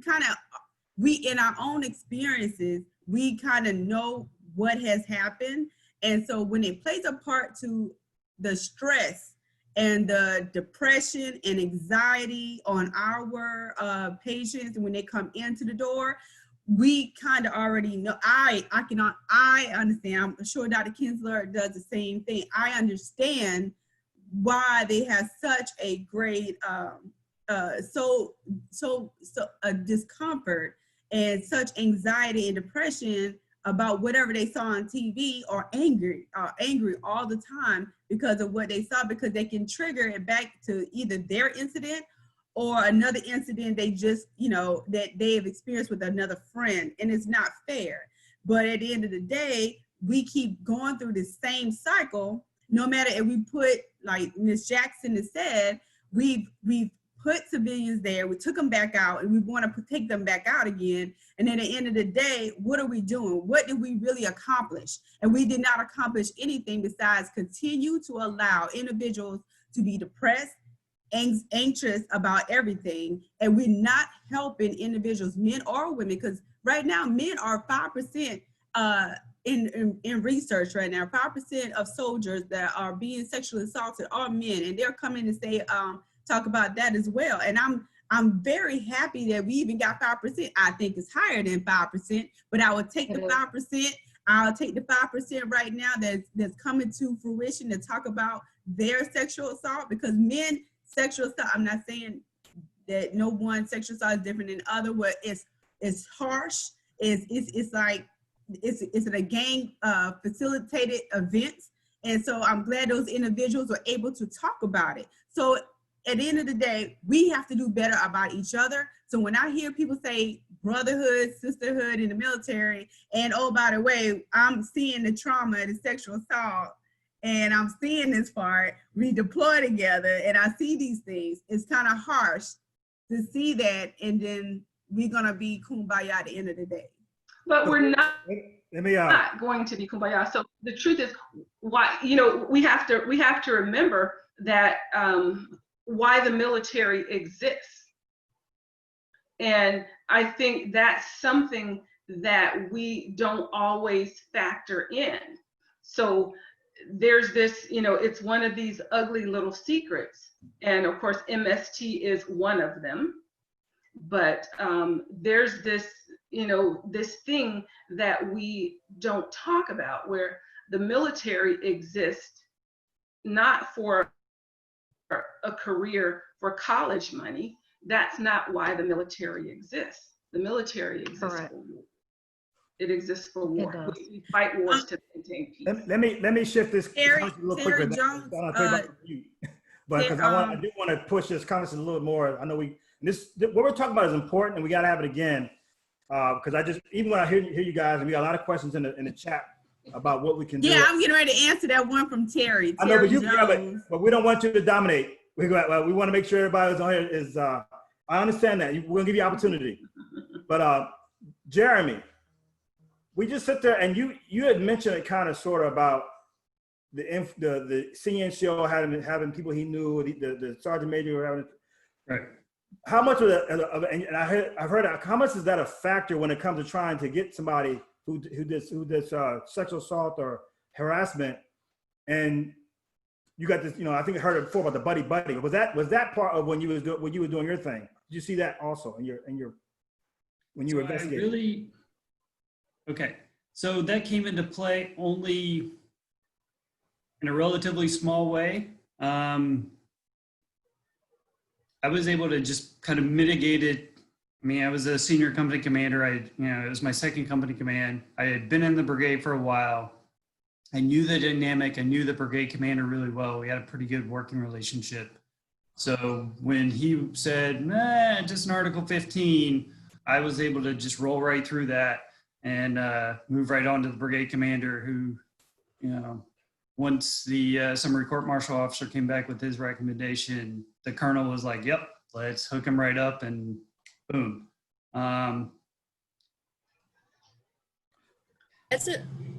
We in our own experiences, we kind of know what has happened. And so when it plays a part to the stress and the depression and anxiety on our patients when they come into the door, we kind of already know. I understand. I'm sure Dr. Kinsler does the same thing. I understand why they have such a great discomfort and such anxiety and depression about whatever they saw on TV, or angry all the time because of what they saw, because they can trigger it back to either their incident or another incident they just, you know, that they have experienced with another friend, and it's not fair. But at the end of the day, we keep going through the same cycle, no matter if we put, like Ms. Jackson has said, we've put civilians there, we took them back out, and we want to take them back out again. And at the end of the day, what are we doing? What did we really accomplish? And we did not accomplish anything besides continue to allow individuals to be depressed, anxious about everything. And we're not helping individuals, men or women, because right now men are 5% in research right now. 5% of soldiers that are being sexually assaulted are men, and they're coming to say, talk about that as well. And I'm very happy that we even got 5%. I think it's higher than 5%, but I would take the 5%. I'll take the 5% right now that's coming to fruition to talk about their sexual assault, because men sexual assault, I'm not saying that no one sexual assault is different than other, but it's harsh. It's like it's a gang facilitated events. And so I'm glad those individuals were able to talk about it. So at the end of the day, we have to do better about each other. So when I hear people say brotherhood, sisterhood in the military, and oh, by the way, I'm seeing the trauma and the sexual assault, and I'm seeing this part, we deploy together, and I see these things, it's kind of harsh to see that, and then we're gonna be kumbaya at the end of the day. But we're not going to be kumbaya. So the truth is, why, you know, we have to remember that why the military exists. And I think that's something that we don't always factor in. So there's this, you know, it's one of these ugly little secrets. And of course, MST is one of them. But there's this, you know, this thing that we don't talk about, where the military exists not for a career for college money. That's not why the military exists. The military exists for war. It exists for war. We fight wars to contain peace. Let me shift this Terry- conversation a little Terry quicker. Jones, But because I do want to push this conversation a little more. I know what we're talking about is important, and we got to have it again. Because even when I hear you guys, and we got a lot of questions in the chat about what we can do. Yeah, I'm getting ready to answer that one from Terry. I know, but Jones. but we don't want you to dominate. We want to make sure everybody who's on here is. I understand that we're gonna give you opportunity, but Jeremy, we just sit there and you had mentioned it kind of sort of about the CNCO having people he knew, the sergeant major having. Right. How much of and I've heard how much is that a factor when it comes to trying to get somebody who does sexual assault or harassment, and you got this, I think I heard it before about the buddy. Was that part of when you were doing your thing? Did you see that also in your when you were investigating? Okay, so that came into play only in a relatively small way. I was able to just kind of mitigate it. I mean, I was a senior company commander. It was my second company command. I had been in the brigade for a while. I knew the dynamic. I knew the brigade commander really well. We had a pretty good working relationship. So when he said, just an Article 15, I was able to just roll right through that and move right on to the brigade commander who, once the summary court martial officer came back with his recommendation, the colonel was like, yep, let's hook him right up, and boom.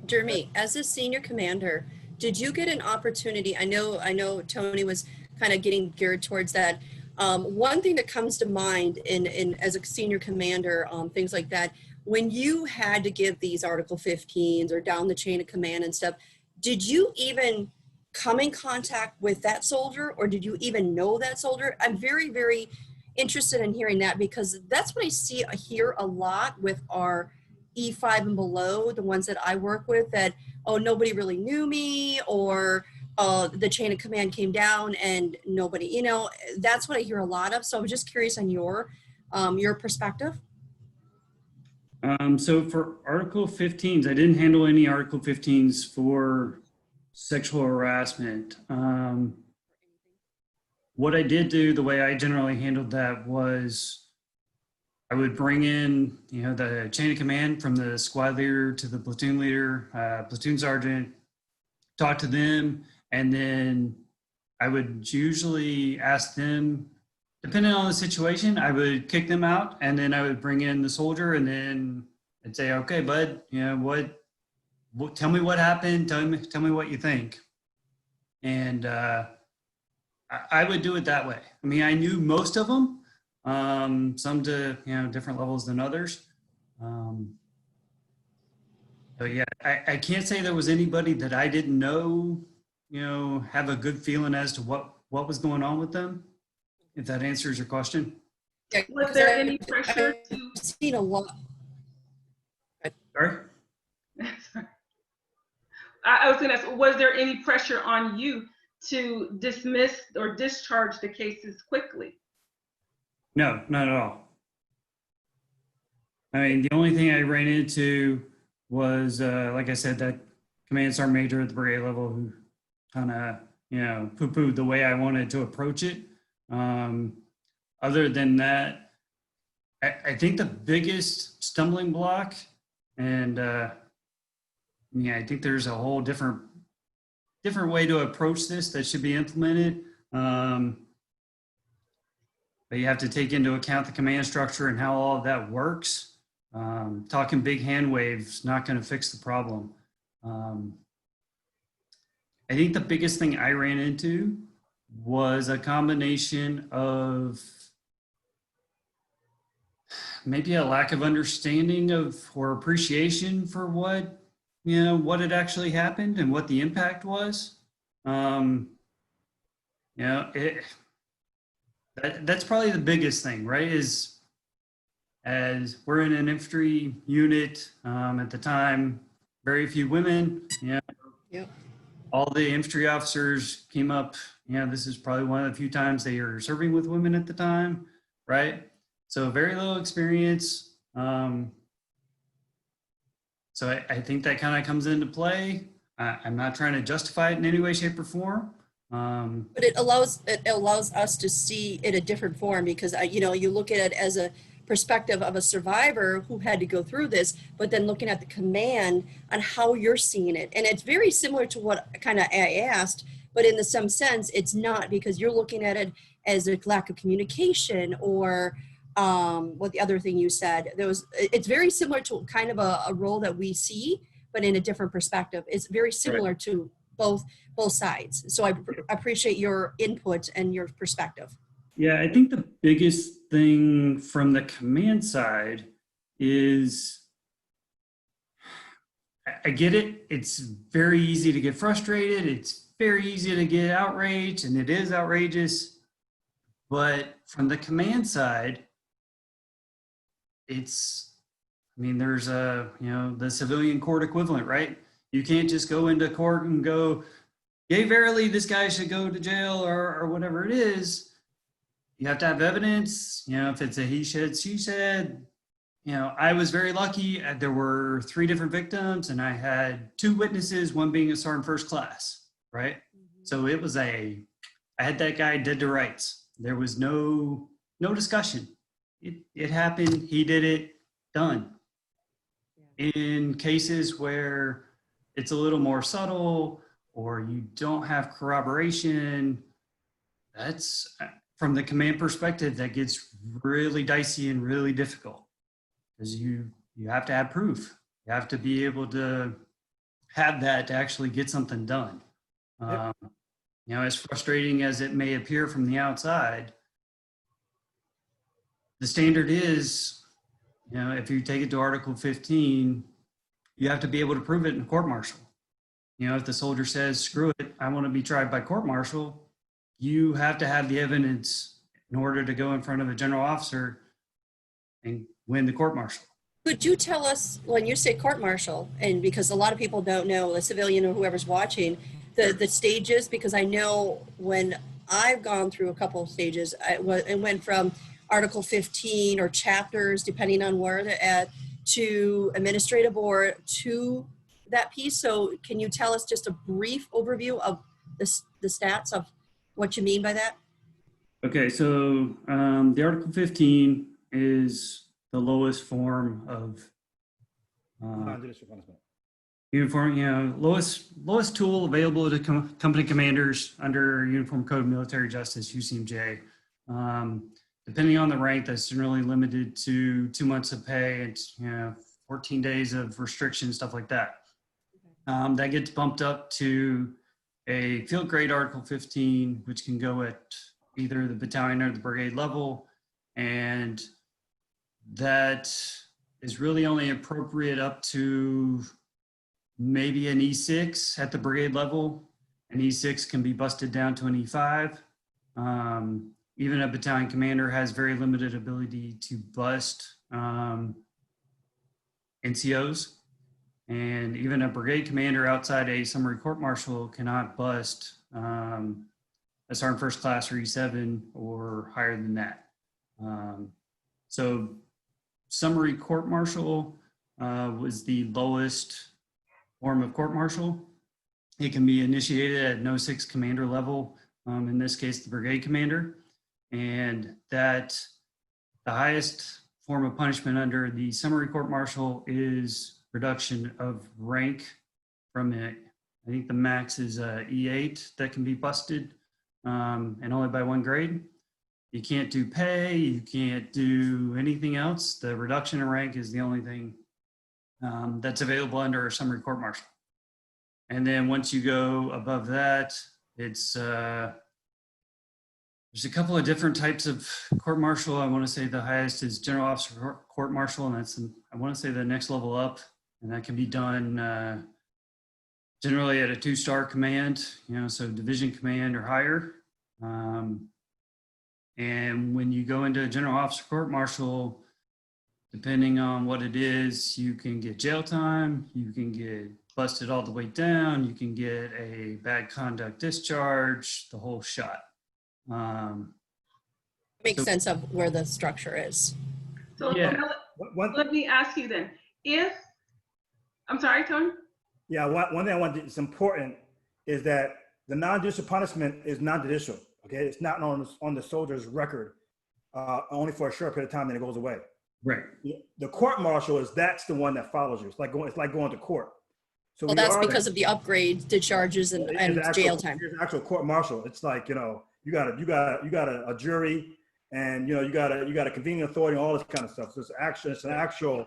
Jeremy, as a senior commander, did you get an opportunity? I know Tony was kind of getting geared towards that. One thing that comes to mind in as a senior commander, things like that, when you had to give these Article 15s or down the chain of command and stuff, did you even come in contact with that soldier, or did you even know that soldier? I'm very, very interested in hearing that, because that's what I hear a lot with our E5 and below, the ones that I work with, that, oh, nobody really knew me, or the chain of command came down and nobody, that's what I hear a lot of. So I was just curious on your perspective. So for Article 15s, I didn't handle any Article 15s for sexual harassment. What I did do, the way I generally handled that was I would bring in, the chain of command from the squad leader to the platoon leader, platoon sergeant, talk to them, and then I would usually ask them, depending on the situation, I would kick them out, and then I would bring in the soldier, and then I'd say, okay, bud, tell me what happened. Tell me what you think. And I would do it that way. I mean, I knew most of them, some to different levels than others. But yeah, I can't say there was anybody that I didn't know, have a good feeling as to what was going on with them. If that answers your question. Yeah, was there any pressure I've seen a lot. Sorry? I was going to ask, was there any pressure on you to dismiss or discharge the cases quickly? No, not at all. I mean, the only thing I ran into was, like I said, that command sergeant major at the brigade level who kind of, poo-pooed the way I wanted to approach it. Other than that, I think the biggest stumbling block, and I think there's a whole different way to approach this that should be implemented. But you have to take into account the command structure and how all of that works. Talking big hand waves not going to fix the problem. I think the biggest thing I ran into was a combination of maybe a lack of understanding of or appreciation for what had actually happened and what the impact was. That's probably the biggest thing, right? Is as we're in an infantry unit at the time, very few women. Yep. All the infantry officers came up. This is probably one of the few times they were serving with women at the time, right? So very little experience. So I think that kind of comes into play. I'm not trying to justify it in any way, shape, or form. But it allows us to see it a different form, because you look at it as a perspective of a survivor who had to go through this, but then looking at the command on how you're seeing it. And it's very similar to what kind of I asked, but in some sense it's not, because you're looking at it as a lack of communication, or what the other thing you said, it's very similar to kind of a role that we see, but in a different perspective. It's very similar to both sides. So I appreciate your input and your perspective. Yeah, I think the biggest thing from the command side is, I get it. It's very easy to get frustrated. It's very easy to get outraged, and it is outrageous. But from the command side, there's the civilian court equivalent, right? You can't just go into court and go, yay, verily, this guy should go to jail, or whatever it is. You have to have evidence. If it's a he said, she said, I was very lucky. There were 3 different victims, and I had 2 witnesses, one being a sergeant first class, right? So it was I had that guy dead to rights. There was no discussion. It happened. He did it. Done. In cases where it's a little more subtle, or you don't have corroboration, that's, from the command perspective, that gets really dicey and really difficult, because you have to have proof. You have to be able to have that to actually get something done. As frustrating as it may appear from the outside, the standard is, if you take it to Article 15, you have to be able to prove it in a court-martial. If the soldier says, screw it, I want to be tried by court-martial, you have to have the evidence in order to go in front of a general officer and win the court-martial. Could you tell us, when you say court-martial, and because a lot of people don't know, the civilian or whoever's watching, the stages, because I know when I've gone through a couple of stages, it went from Article 15 or chapters, depending on where they're at, to administrative or to that piece. So can you tell us just a brief overview of the stats of what you mean by that? Okay, so the Article 15 is the lowest form of uniform, lowest tool available to company commanders under Uniform Code of Military Justice, UCMJ. Depending on the rank, that's generally limited to 2 months of pay and 14 days of restrictions, stuff like that. That gets bumped up to a field grade Article 15, which can go at either the battalion or the brigade level, and that is really only appropriate up to maybe an E6 at the brigade level. An E6 can be busted down to an E5. Even a battalion commander has very limited ability to bust NCOs. And even a brigade commander outside a summary court-martial cannot bust a sergeant first class or E7 or higher than that. So summary court-martial was the lowest form of court-martial. It can be initiated at no 6 commander level, in this case, the brigade commander. And that the highest form of punishment under the summary court-martial is reduction of rank from I think the max is E8 that can be busted, and only by 1 grade. You can't do pay, you can't do anything else. The reduction in rank is the only thing that's available under a summary court-martial. And then once you go above that, it's there's a couple of different types of court-martial. I want to say the highest is general officer court-martial, and that's, I want to say, the next level up, and that can be done generally at a 2-star command, so division command or higher. And when you go into a general officer court-martial, depending on what it is, you can get jail time, you can get busted all the way down, you can get a bad conduct discharge, the whole shot. Makes sense of where the structure is. So Yeah. let me ask you then, I'm sorry, Tony? Yeah, one thing I want to, it's important is that the non-judicial punishment is non-judicial. Okay, it's not on the soldier's record only for a short period of time, then it goes away. Right. The court martial that's the one that follows you. It's like going to court. So Well, that's because of the upgrade to charges and jail time. There's an actual court martial. It's like, you got a jury, and you got a convening authority, and all this kind of stuff. So it's an actual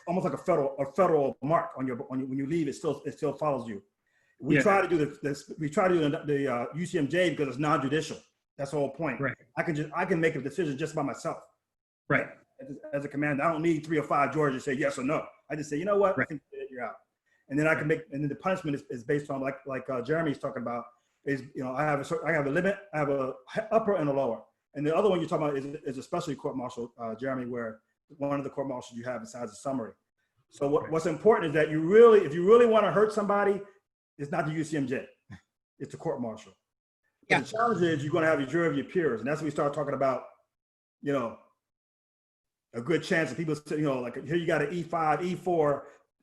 almost like a federal mark on your when you leave. It still follows you. We try to do the UCMJ because it's non-judicial. That's the whole point. Right. I can make a decision just by myself. Right. As a commander, I don't need 3 or 5 judges to say yes or no. I just say, you know what, right. I think you're out. And then I can and then the punishment is based on like Jeremy's talking about is, I have a limit, I have a upper and a lower. And the other one you're talking about is a specialty court martial, Jeremy, where one of the court martials you have besides a summary. So what's important is that if you really want to hurt somebody, it's not the UCMJ, it's the court martial. Yeah. The challenge is you're going to have your jury of your peers, and that's when we start talking about, a good chance of people, like here you got an E5, E4.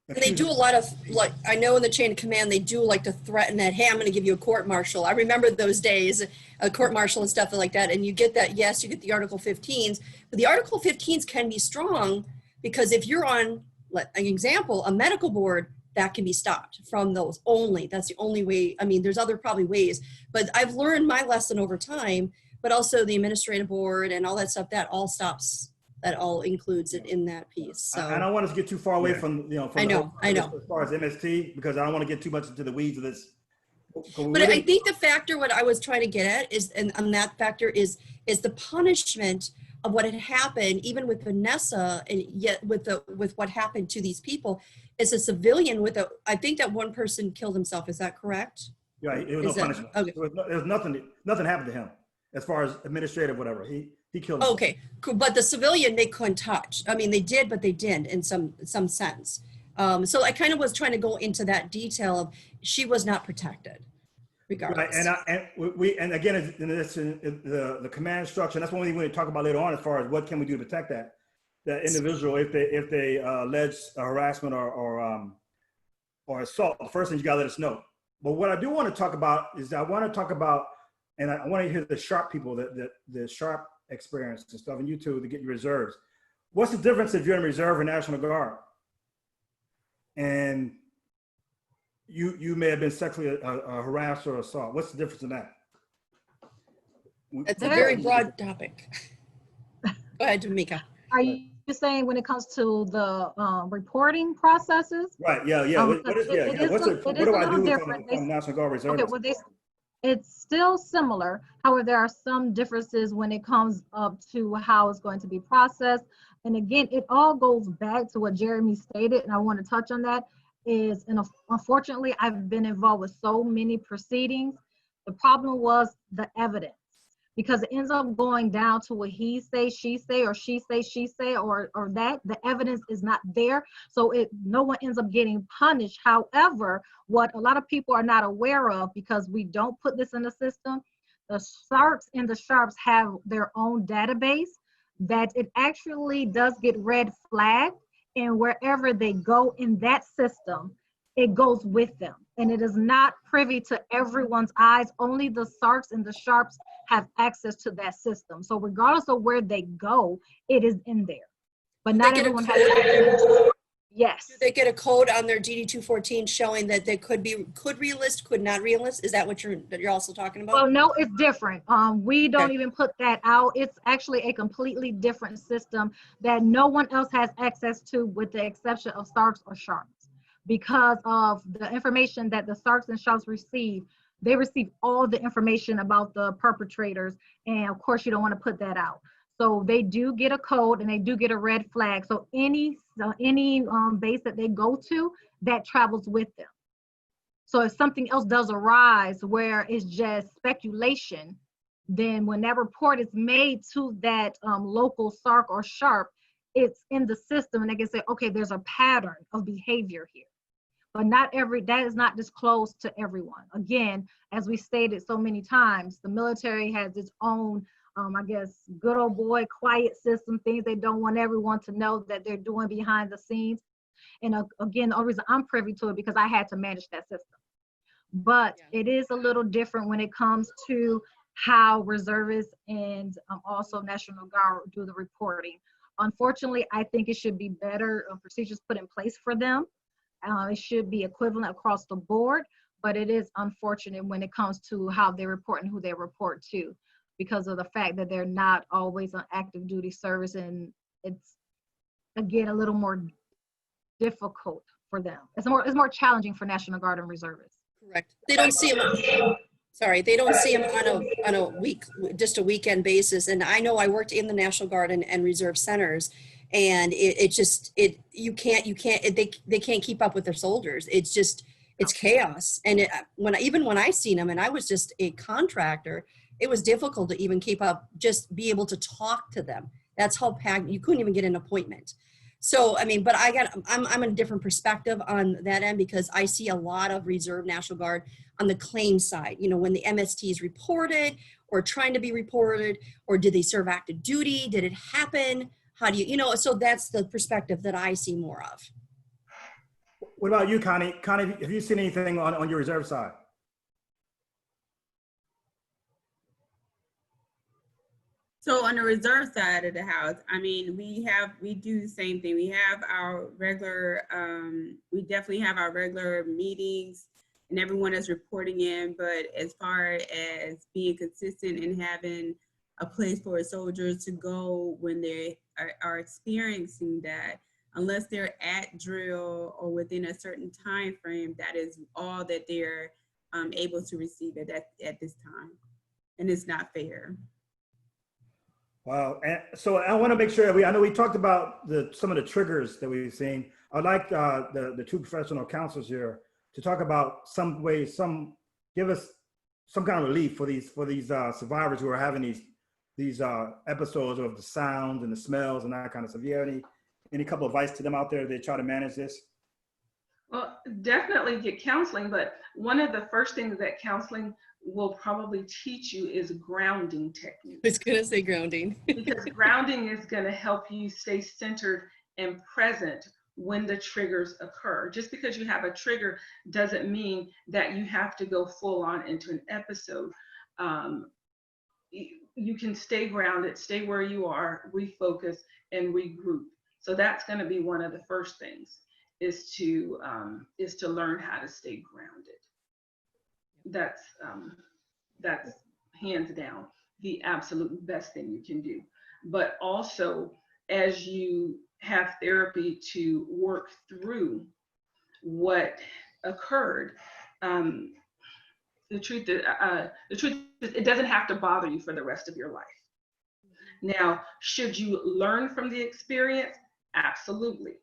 And they do a lot of, like, I know in the chain of command, they do like to threaten that, hey, I'm going to give you a court martial. I remember those days, a court martial and stuff like that. And you get that, yes, you get the Article 15s, but the Article 15s can be strong because if you're on, an example, a medical board, that can be stopped from those only. That's the only way. I mean, there's other probably ways, but I've learned my lesson over time, but also the administrative board and all that stuff, that all stops. That all includes it in that piece. So I don't want us to get too far away from I know. As far as MST, because I don't want to get too much into the weeds of this. But I think the factor, what I was trying to get at is, and on that factor is the punishment of what had happened, even with Vanessa, and yet with what happened to these people, is a civilian I think that one person killed himself. Is that correct? Yeah, it was no punishment. Okay. There's nothing happened to him as far as administrative, whatever. He killed himself. Okay, cool. But the civilian they couldn't touch. I mean, they did, but they didn't in some sense. So I kind of was trying to go into that detail of she was not protected, regardless. Right, and again, the command structure. And that's one thing we're going to talk about later on, as far as what can we do to protect that individual if they allege harassment or assault. The first thing you got to let us know. But what I do want to talk about is and I want to hear the sharp people, the sharp experience and stuff, and you two to get your reserves. What's the difference if you're in reserve or National Guard and you may have been sexually harassed or assault? What's the difference in that? It's a very broad topic. Go ahead, Tamika. Are you saying when it comes to the reporting processes? Right. Yeah. What do I do if I'm National Guard reserve? Okay, it's still similar. However, there are some differences when it comes up to how it's going to be processed. And again, it all goes back to what Jeremy stated, and I want to touch on that, unfortunately, I've been involved with so many proceedings. The problem was the evidence, because it ends up going down to what he say, she say, or she say, or that the evidence is not there. So no one ends up getting punished. However, what a lot of people are not aware of, because we don't put this in the system, the SARCs and the Sharps have their own database that it actually does get red flagged, and wherever they go in that system, it goes with them. And it is not privy to everyone's eyes. Only the SARCs and the Sharps have access to that system. So regardless of where they go, it is in there. But not everyone has access. Yes. Do they get a code on their DD-214 showing that they could relist, could not relist? Is that what you're also talking about? Well, no, it's different. We don't even put that out. It's actually a completely different system that no one else has access to, with the exception of SARCs or Sharps. Because of the information that the SARCs and Sharps receive, they receive all the information about the perpetrators. And of course, you don't want to put that out. So they do get a code and they do get a red flag. So any base that they go to, that travels with them. So if something else does arise where it's just speculation, then when that report is made to that local SARC or Sharp, it's in the system and they can say, okay, there's a pattern of behavior here. But that is not disclosed to everyone. Again, as we stated so many times, the military has its own, I guess, good old boy quiet system, things they don't want everyone to know that they're doing behind the scenes. And again, the only reason I'm privy to it because I had to manage that system. But it is a little different when it comes to how reservists and also National Guard do the reporting. Unfortunately, I think it should be better procedures put in place for them. It should be equivalent across the board, but it is unfortunate when it comes to how they report and who they report to, because of the fact that they're not always on active duty service, and it's again a little more difficult for them. It's more challenging for National Guard and reservists. Correct. They don't see them. Sorry, they don't see them on a week, just a weekend basis. And I know I worked in the National Guard and Reserve centers, and they can't keep up with their soldiers. It's chaos. And even when I seen them, and I was just a contractor, it was difficult to even keep up, just be able to talk to them. That's how packed, you couldn't even get an appointment. So, I mean, but I'm in a different perspective on that end, because I see a lot of Reserve National Guard on the claim side, when the MST is reported or trying to be reported, or did they serve active duty? Did it happen? How do you, so that's the perspective that I see more of. What about you, Connie? Connie, have you seen anything on your reserve side? So on the reserve side of the house, I mean, we do the same thing. We have our regular, we definitely have our regular meetings and everyone is reporting in, but as far as being consistent and having a place for our soldiers to go when they are experiencing that, unless they're at drill or within a certain time frame, that is all that they're able to receive at this time. And it's not fair. Wow. And so I want to make sure I know we talked about some of the triggers that we've seen. I'd like the two professional counselors here to talk about some ways, give us some kind of relief for these survivors who are having these episodes of the sounds and the smells and that kind of stuff. Do you have any couple of advice to them out there they try to manage this? Well, definitely get counseling, but one of the first things that counseling will probably teach you is grounding techniques. I was gonna say grounding. Because grounding is gonna help you stay centered and present when the triggers occur. Just because you have a trigger doesn't mean that you have to go full on into an episode. You can stay grounded, stay where you are, refocus, and regroup. So that's gonna be one of the first things, is to learn how to stay grounded. That's hands down the absolute best thing you can do. But also, as you have therapy to work through what occurred, the truth is, it doesn't have to bother you for the rest of your life. Now, should you learn from the experience? Absolutely.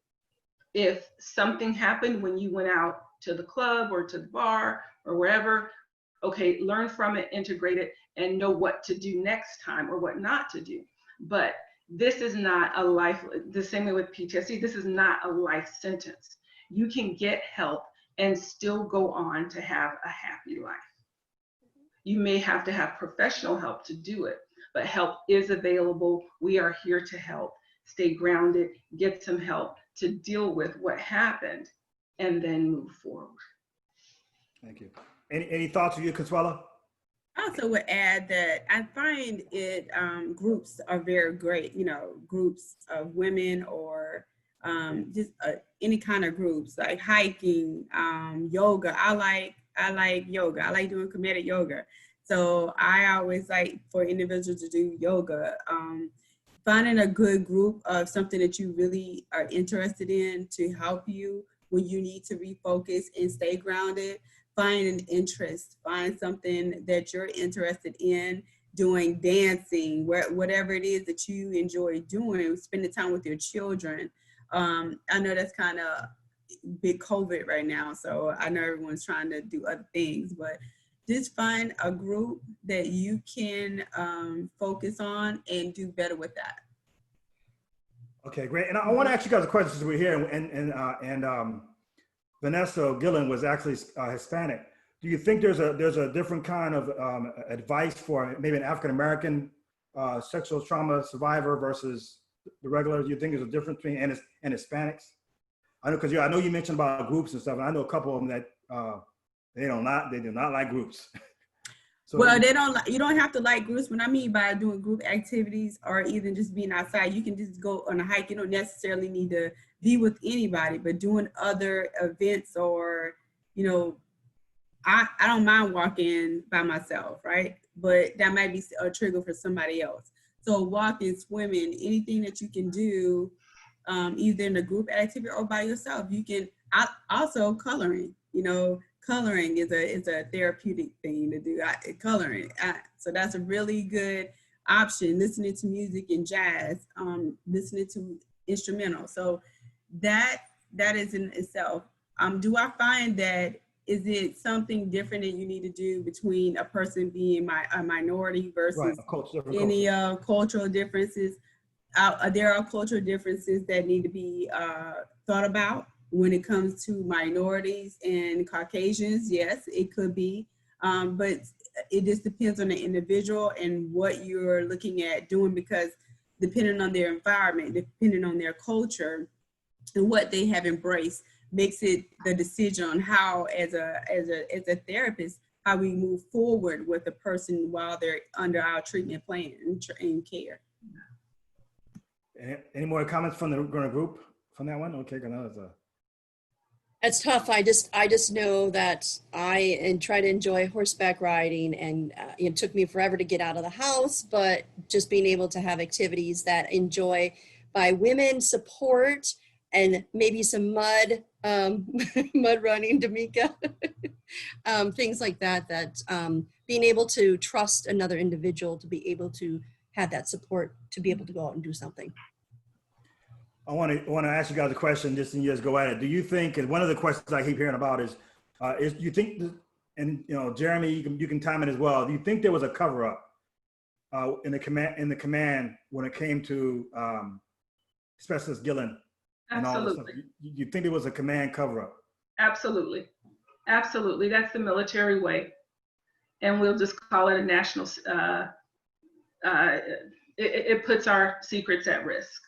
If something happened when you went out to the club or to the bar or wherever, okay, learn from it, integrate it, and know what to do next time or what not to do. But this is not a life, the same way with PTSD, this is not a life sentence. You can get help and still go on to have a happy life. You may have to have professional help to do it, but help is available. We are here to help. Stay grounded, get some help to deal with what happened, and then move forward. Thank you. Any thoughts of you, Consuela? I also would add that I find it, groups are very great, groups of women or just any kind of groups, like hiking, yoga. I like yoga. I like doing comedic yoga. So I always like for individuals to do yoga. Finding a good group of something that you really are interested in to help you when you need to refocus and stay grounded. Find an interest, find something that you're interested in doing, dancing, whatever it is that you enjoy doing, spending time with your children. I know that's kind of big COVID right now, so I know everyone's trying to do other things, but just find a group that you can focus on and do better with that. Okay, great. And I want to ask you guys a question since we're here, and Vanessa Guillen was actually Hispanic. Do you think there's a different kind of advice for maybe an African-American sexual trauma survivor versus the regular? Do you think there's a difference between and Hispanics? I know because I know you mentioned about groups and stuff, and I know a couple of them that they do not like groups. So well, they don't. You don't have to like groups. What I mean by doing group activities or even just being outside, you can just go on a hike. You don't necessarily need to be with anybody, but doing other events or, you know, I don't mind walking by myself, right? But that might be a trigger for somebody else. So walking, swimming, anything that you can do, either in a group activity or by yourself. You can also coloring. You know, coloring is a therapeutic thing to do. Coloring, so that's a really good option. Listening to music and jazz, listening to instrumental. So that is in itself. Do I find that? Is it something different that you need to do between a person being a minority versus any cultural differences? There are cultural differences that need to be thought about when it comes to minorities and Caucasians. Yes, it could be, but it just depends on the individual and what you're looking at doing, because depending on their environment, depending on their culture and what they have embraced, makes it the decision on how, as a therapist, how we move forward with a person while they're under our treatment plan and care. Any more comments from the group from that one? Okay, It's tough. I just know that I try to enjoy horseback riding, and it took me forever to get out of the house, but just being able to have activities that enjoy by women, support, and maybe some mud running, D'Amica, things like that, being able to trust another individual to be able to have that support to be able to go out and do something. I want to ask you guys a question just and you just go at it. Do you think, and one of the questions I keep hearing about is you think, and you know, Jeremy, you can time it as well. Do you think there was a cover up in the command when it came to Specialist Guillen? Absolutely. You think there was a command cover up? Absolutely. Absolutely. That's the military way. And we'll just call it a national, it puts our secrets at risk.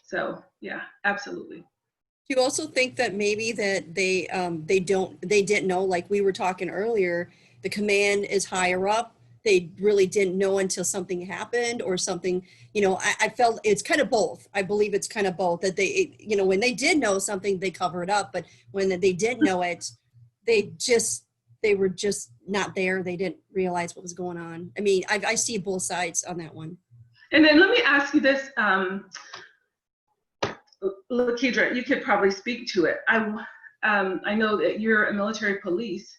So yeah, absolutely. Do you also think that maybe that they didn't know, like we were talking earlier, the command is higher up. They really didn't know until something happened or something, you know, I felt it's kind of both. I believe it's kind of both, that they, you know, when they did know something, they cover it up. But when they didn't know it, they were just not there. They didn't realize what was going on. I mean, I see both sides on that one. And then let me ask you this, Lakedra, you could probably speak to it. I know that you're a military police.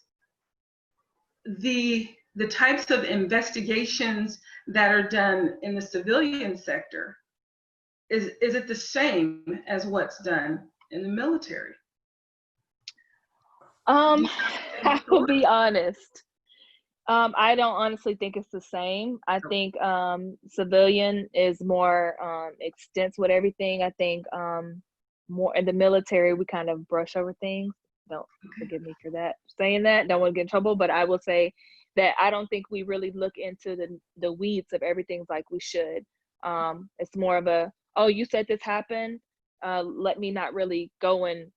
The types of investigations that are done in the civilian sector, is it the same as what's done in the military? I will be honest. I don't honestly think it's the same. I think civilian is more extensive with everything. I think more in the military, we kind of brush over things. Don't forgive me for that, saying that. Don't want to get in trouble, but I will say that I don't think we really look into the weeds of everything like we should. It's more of a, oh, you said this happened. Let me not really go and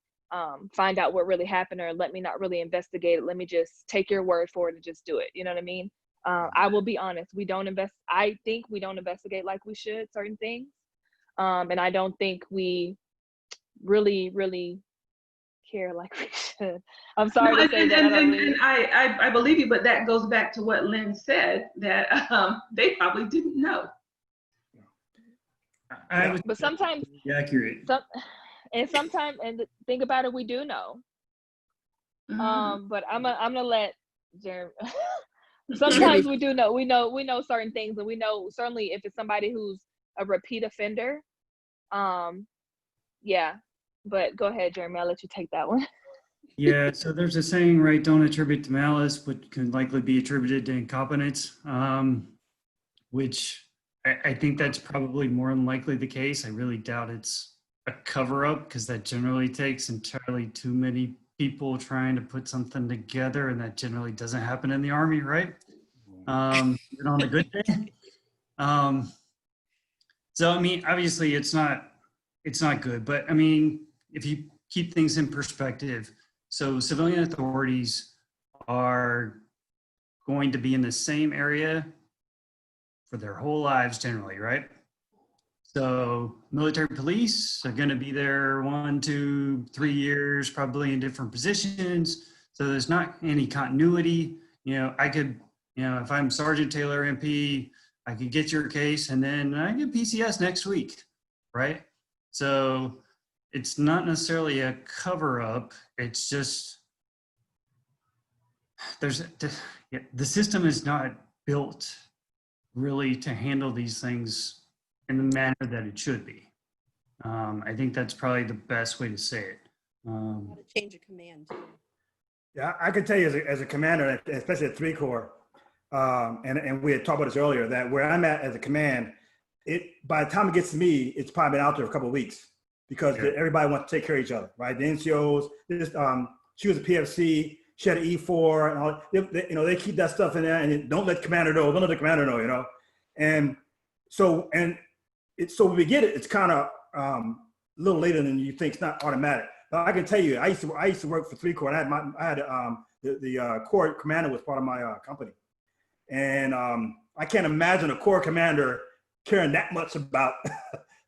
find out what really happened, or let me not really investigate it. Let me just take your word for it and just do it. You know what I mean? I will be honest. I think we don't investigate like we should certain things. And I don't think we really care like we should. I'm sorry to say that. And I believe you, but that goes back to what Lynn said, that they probably didn't know. But sometimes accurate. Sometimes, and think about it, we do know. Mm-hmm. But I'm gonna let Jeremy. Sometimes we do know. We know certain things, and we know certainly if it's somebody who's a repeat offender. Yeah. But go ahead, Jeremy. I'll let you take that one. Yeah, so there's a saying, right? Don't attribute to malice, but can likely be attributed to incompetence, which I think that's probably more than likely the case. I really doubt it's a cover-up, because that generally takes entirely too many people trying to put something together, and that generally doesn't happen in the Army, right? Even on a good day. So I mean, obviously it's not good, but I mean, if you keep things in perspective. So civilian authorities are going to be in the same area for their whole lives generally, right? So military police are going to be there 1, 2, 3 years, probably in different positions. So there's not any continuity. You know, I could, you know, if I'm Sergeant Taylor MP, I could get your case and then I get PCS next week, right? So it's not necessarily a cover up. It's just, the system is not built really to handle these things in the manner that it should be. I think that's probably the best way to say it. Change of command too. Yeah, I can tell you as a commander, especially at 3 Corps, and we had talked about this earlier, that where I'm at as a command, by the time it gets to me, it's probably been out there for a couple of weeks because everybody wants to take care of each other, right? The NCOs, she was a PFC, she had an E4, and all, they keep that stuff in there and don't let the commander know, don't let the commander know, you know? And so when we get it, it's kind of a little later than you think. It's not automatic. But I can tell you, I used to work for 3 Corps. And I had the Corps commander was part of my company, and I can't imagine a Corps commander caring that much about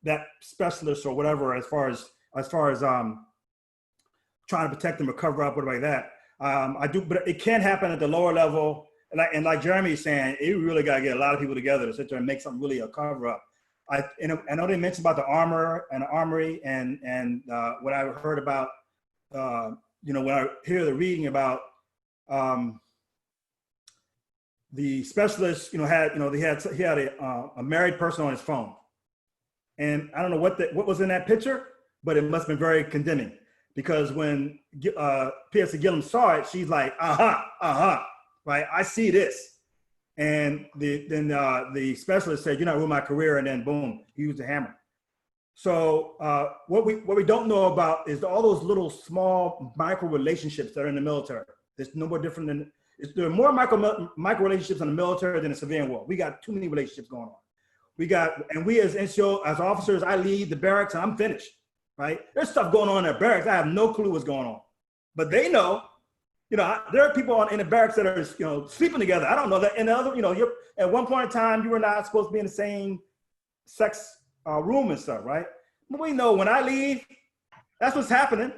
that specialist or whatever as far as trying to protect them or cover up, whatever like that. I do, but it can happen at the lower level. And like Jeremy is saying, you really got to get a lot of people together to sit there and make something really a cover up. I know they mentioned about the armor and the armory and what I heard about, when I hear the reading about the specialist, he had a married person on his phone, and I don't know what was in that picture, but it must have been very condemning because when PFC Guillen saw it, she's like, right, I see this. And then the specialist said, "You're not ruining my career," and then boom, he used a hammer. So what we don't know about is all those little small micro relationships that are in the military. It's no more different than there are more micro relationships in the military than the civilian world. We got too many relationships going on. And we as NCO, as officers, I lead the barracks and I'm finished, right? There's stuff going on in the barracks. I have no clue what's going on, but they know. There are people in the barracks that are, sleeping together. I don't know that. And the other, you're at one point in time, you were not supposed to be in the same sex room and stuff, right? But we know when I leave, that's what's happening.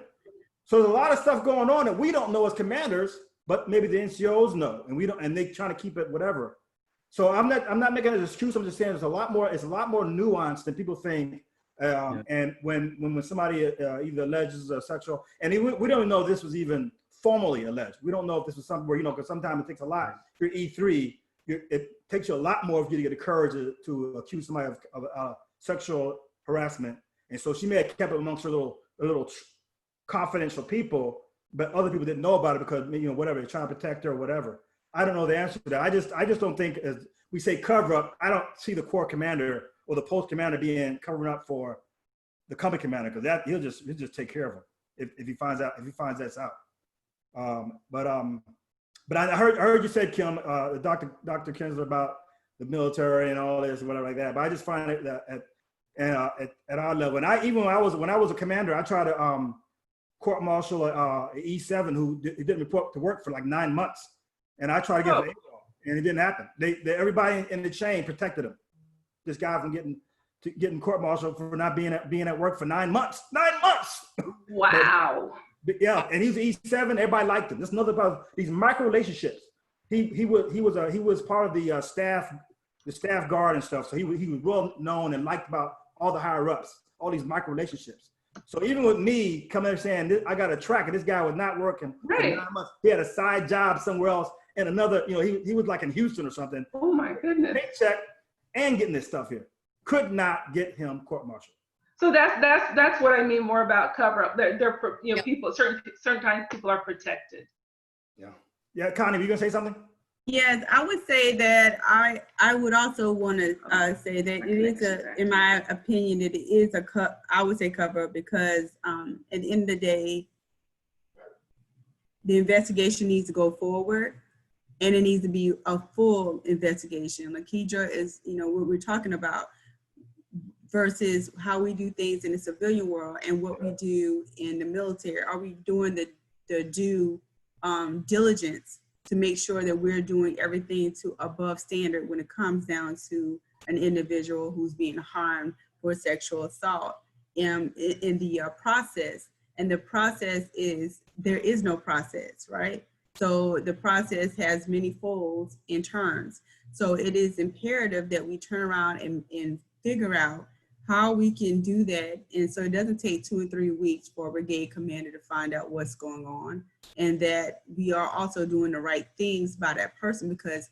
So there's a lot of stuff going on that we don't know as commanders, but maybe the NCOs know, and we don't, and they trying to keep it whatever. So I'm not making an excuse. I'm just saying it's a lot more nuanced than people think. And when somebody either alleges a sexual, and we don't know this was even formally alleged. We don't know if this was something where, because sometimes it takes a lot. If you're E3, it takes you a lot more of you to get the courage to accuse somebody of sexual harassment. And so she may have kept it amongst her little confidential people, but other people didn't know about it because, whatever, they're trying to protect her or whatever. I don't know the answer to that. I just don't think, as we say cover up, I don't see the Corps commander or the post commander being covering up for the company commander, because that he'll just take care of him if he finds that's out. But I heard you said, Kim, Dr. Kinsler, about the military and all this and whatever like that. But I just find it that at our level, and even when I was a commander, I tried to court martial E7 who didn't report to work for like 9 months, and I tried to get and it didn't happen. Everybody in the chain protected him. This guy from getting court martialed for not being at work for 9 months. 9 months. Wow. Yeah, and he's E7. Everybody liked him. That's another about these micro relationships. He was part of the staff guard and stuff. So he was well known and liked about all the higher ups. All these micro relationships. So even with me coming there saying I got a track and this guy was not working for 9 months. He had a side job somewhere else and another. He was like in Houston or something. Oh my goodness. Paycheck and getting this stuff here. Could not get him court-martialed. So that's what I mean more about cover up. They're people, certain times people are protected. Yeah, Connie, you gonna say something? Yes, I would say that I would also want to say that it is in my opinion, that it is I would say cover up because at the end of the day, the investigation needs to go forward, and it needs to be a full investigation. Like Kedra is, what we're talking about. versus how we do things in the civilian world and what we do in the military. Are we doing the due diligence to make sure that we're doing everything to above standard when it comes down to an individual who's being harmed for sexual assault in the process? And the process is, there is no process, right? So the process has many folds and turns. So it is imperative that we turn around and figure out how we can do that. And so it doesn't take 2 or 3 weeks for a brigade commander to find out what's going on, and that we are also doing the right things by that person, because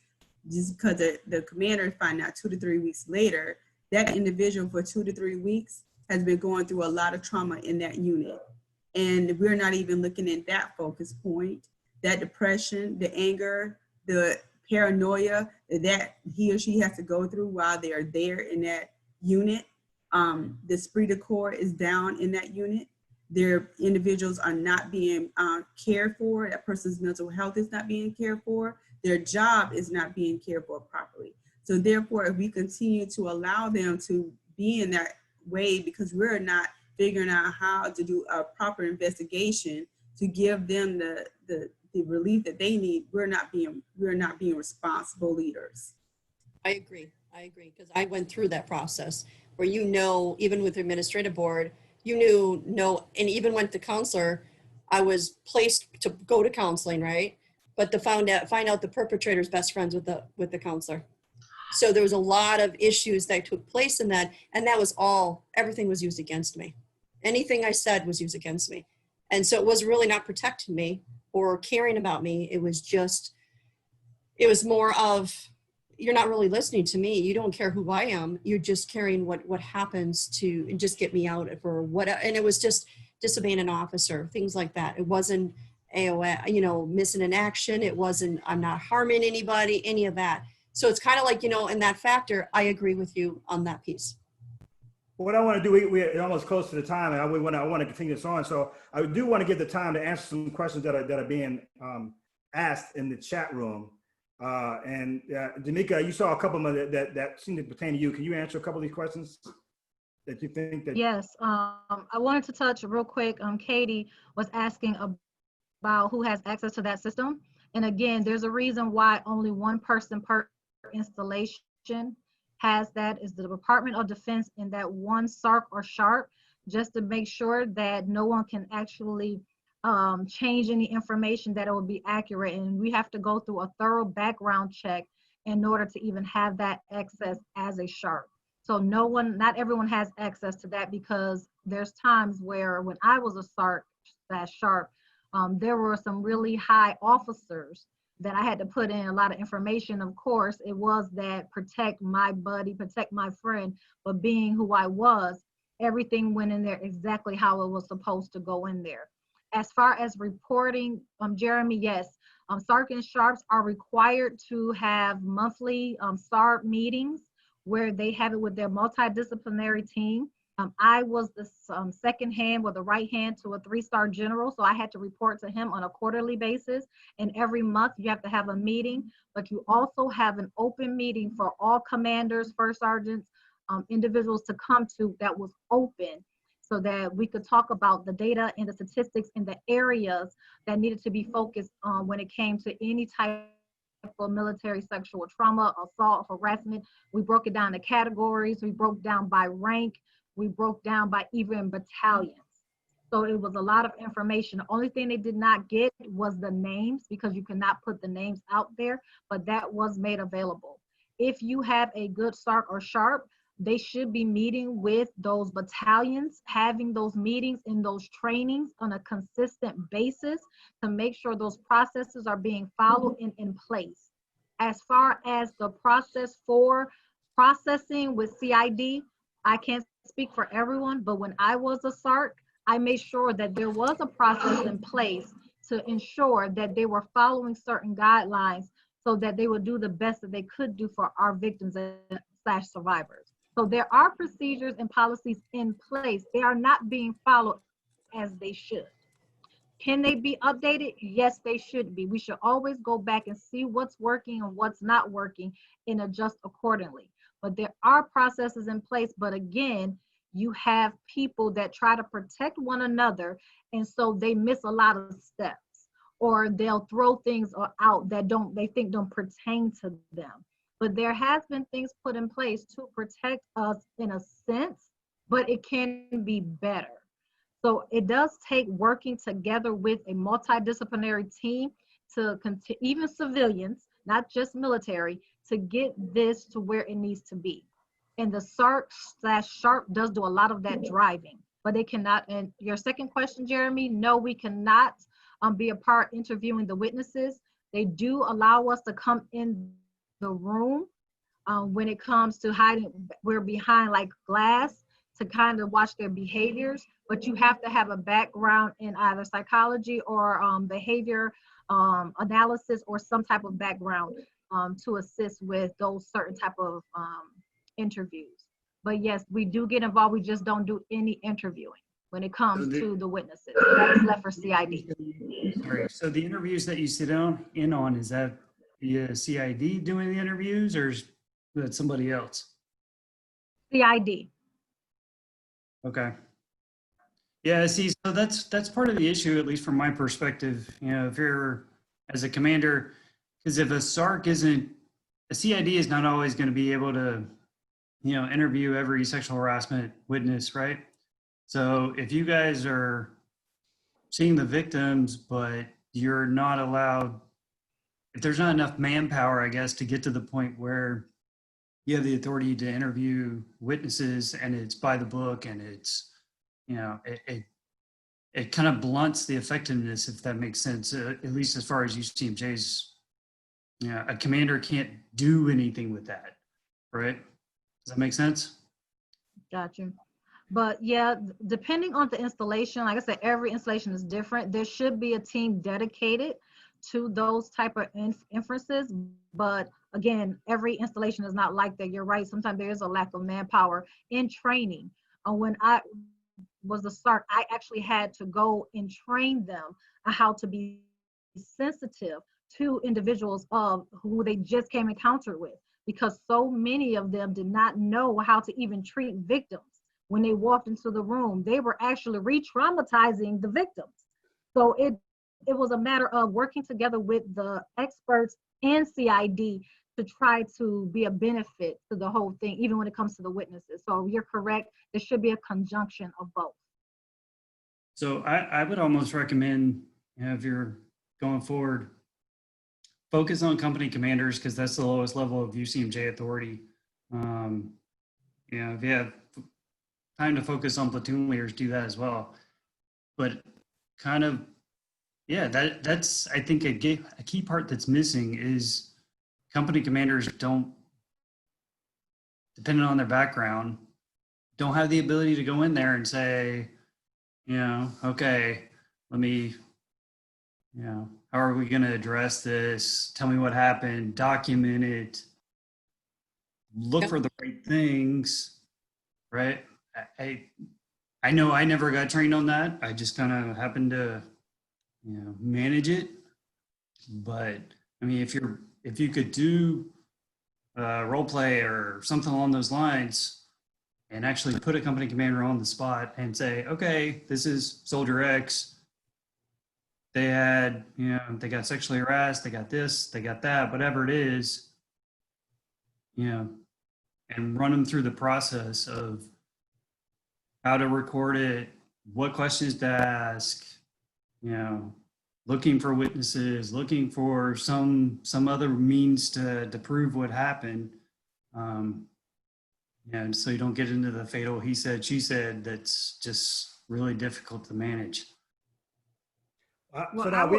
just because the commander find out 2 to 3 weeks later, that individual for 2 to 3 weeks has been going through a lot of trauma in that unit. And we're not even looking at that focus point, that depression, the anger, the paranoia that he or she has to go through while they are there in that unit. The esprit de corps is down in that unit. Their individuals are not being cared for. That person's mental health is not being cared for. Their job is not being cared for properly. So therefore, if we continue to allow them to be in that way, because we're not figuring out how to do a proper investigation to give them the relief that they need, we're not being responsible leaders. I agree, because I went through that process where, you know, even with the administrative board, you knew, no, and even went to counselor, I was placed to go to counseling, right? But to find out the perpetrator's best friends with the counselor. So there was a lot of issues that took place in that, and that was everything was used against me. Anything I said was used against me. And so it was really not protecting me or caring about me. It was more of, you're not really listening to me. You don't care who I am. You're just caring what happens to just get me out for what, and it was just disobeying an officer, things like that. It wasn't AOA, missing an action. It wasn't, I'm not harming anybody, any of that. So it's kind of like, in that factor, I agree with you on that piece. What I want to do, we're almost close to the time, and I want to continue this on. So I do want to give the time to answer some questions that are being asked in the chat room. And Danica, you saw a couple of them that seem to pertain to you. Can you answer a couple of these questions that you think that? Yes, I wanted to touch real quick. Katie was asking about who has access to that system. And again, there's a reason why only one person per installation has that, is the Department of Defense in that one SARC or SHARP, just to make sure that no one can actually change any information, that it will be accurate. And we have to go through a thorough background check in order to even have that access as a SHARP. So not everyone has access to that, because there's times where when I was a SARC/SHARP, there were some really high officers that I had to put in a lot of information. Of course, it was that protect my buddy, protect my friend, but being who I was, everything went in there exactly how it was supposed to go in there. As far as reporting, Jeremy, yes, SARC and SHARPs are required to have monthly SARP meetings where they have it with their multidisciplinary team. I was the second hand or the right hand to a 3-star general, so I had to report to him on a quarterly basis. And every month you have to have a meeting, but you also have an open meeting for all commanders, first sergeants, individuals to come to, that was open, so that we could talk about the data and the statistics in the areas that needed to be focused on when it came to any type of military sexual trauma, assault, harassment. We broke it down to categories. We broke down by rank. We broke down by even battalions. So it was a lot of information. The only thing they did not get was the names, because you cannot put the names out there, but that was made available. If you have a good SARC or SHARP, they should be meeting with those battalions, having those meetings and those trainings on a consistent basis to make sure those processes are being followed and in place. As far as the process for processing with CID, I can't speak for everyone, but when I was a SARC, I made sure that there was a process in place to ensure that they were following certain guidelines so that they would do the best that they could do for our victims / survivors. So there are procedures and policies in place. They are not being followed as they should. Can they be updated? Yes, they should be. We should always go back and see what's working and what's not working and adjust accordingly. But there are processes in place. But again, you have people that try to protect one another, and so they miss a lot of steps, or they'll throw things out that they think don't pertain to them. But there has been things put in place to protect us in a sense, but it can be better. So it does take working together with a multidisciplinary team to even civilians, not just military, to get this to where it needs to be. And the SARC/SHARP does do a lot of that driving, but they cannot. And your second question, Jeremy, no, we cannot be a part interviewing the witnesses. They do allow us to come in the room when it comes to hiding. We're behind like glass to kind of watch their behaviors, but you have to have a background in either psychology or behavior analysis or some type of background to assist with those certain type of interviews. But yes, we do get involved. We just don't do any interviewing when it comes to the witnesses. That is left for CID. Sorry. So the interviews that you sit in on, is that the CID doing the interviews, or is that somebody else? CID. Okay. Yeah, see, so that's part of the issue, at least from my perspective. You know, if you're as a commander, because if a SARC isn't, a CID is not always going to be able to, you know, interview every sexual harassment witness, right? So if you guys are seeing the victims, but you're not allowed, if there's not enough manpower, I guess, to get to the point where you have the authority to interview witnesses and it's by the book and it's, you know, it kind of blunts the effectiveness, if that makes sense, at least as far as UCMJ's, you know, a commander can't do anything with that, right? Does that make sense? Gotcha. But yeah, depending on the installation, like I said, every installation is different. There should be a team dedicated to those type of inferences. But again, every installation is not like that. You're right. Sometimes there is a lack of manpower in training. When I was a SARC, I actually had to go and train them on how to be sensitive to individuals of who they just came encounter with, because so many of them did not know how to even treat victims. When they walked into the room, they were actually re-traumatizing the victims. So it was a matter of working together with the experts and CID to try to be a benefit to the whole thing, even when it comes to the witnesses. So you're correct. There should be a conjunction of both. So I would almost recommend, you know, if you're going forward, focus on company commanders, because that's the lowest level of UCMJ authority. You know, if you have time to focus on platoon leaders, do that as well. But kind of, yeah, that's I think a key part that's missing is company commanders don't, depending on their background, don't have the ability to go in there and say, you know, okay, let me, you know, how are we going to address this? Tell me what happened, document it, look for the right things, right? I know I never got trained on that. I just kind of happened to, you know, manage it. But I mean, if you could do role play or something along those lines and actually put a company commander on the spot and say, okay, this is Soldier X. They had, you know, they got sexually harassed, they got this, they got that, whatever it is, you know, and run them through the process of how to record it, what questions to ask, you know, looking for witnesses, looking for some other means to prove what happened. And so you don't get into the fatal he said, she said, that's just really difficult to manage. So now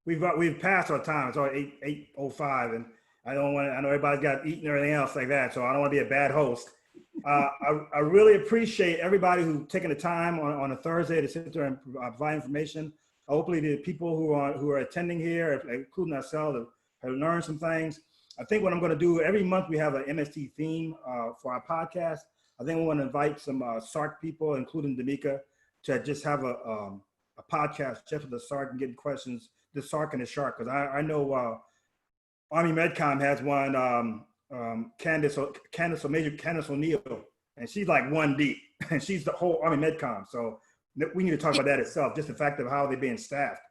we've passed our time. It's already 8:05, and I know everybody's got eating and everything else like that, so I don't want to be a bad host. I really appreciate everybody who's taking the time on a Thursday to sit there and provide information. Hopefully the people who are attending here, including ourselves, have learned some things. I think what I'm going to do, every month we have an MST theme for our podcast. I think we want to invite some SARC people, including D'Amica, to just have a podcast just with the SARC and getting questions, the SARC and the Shark, because I know Army MedCom has one Candace O'Neill, and she's like one deep, and she's the whole Army MedCom. So we need to talk about that itself, just the fact of how they're being staffed.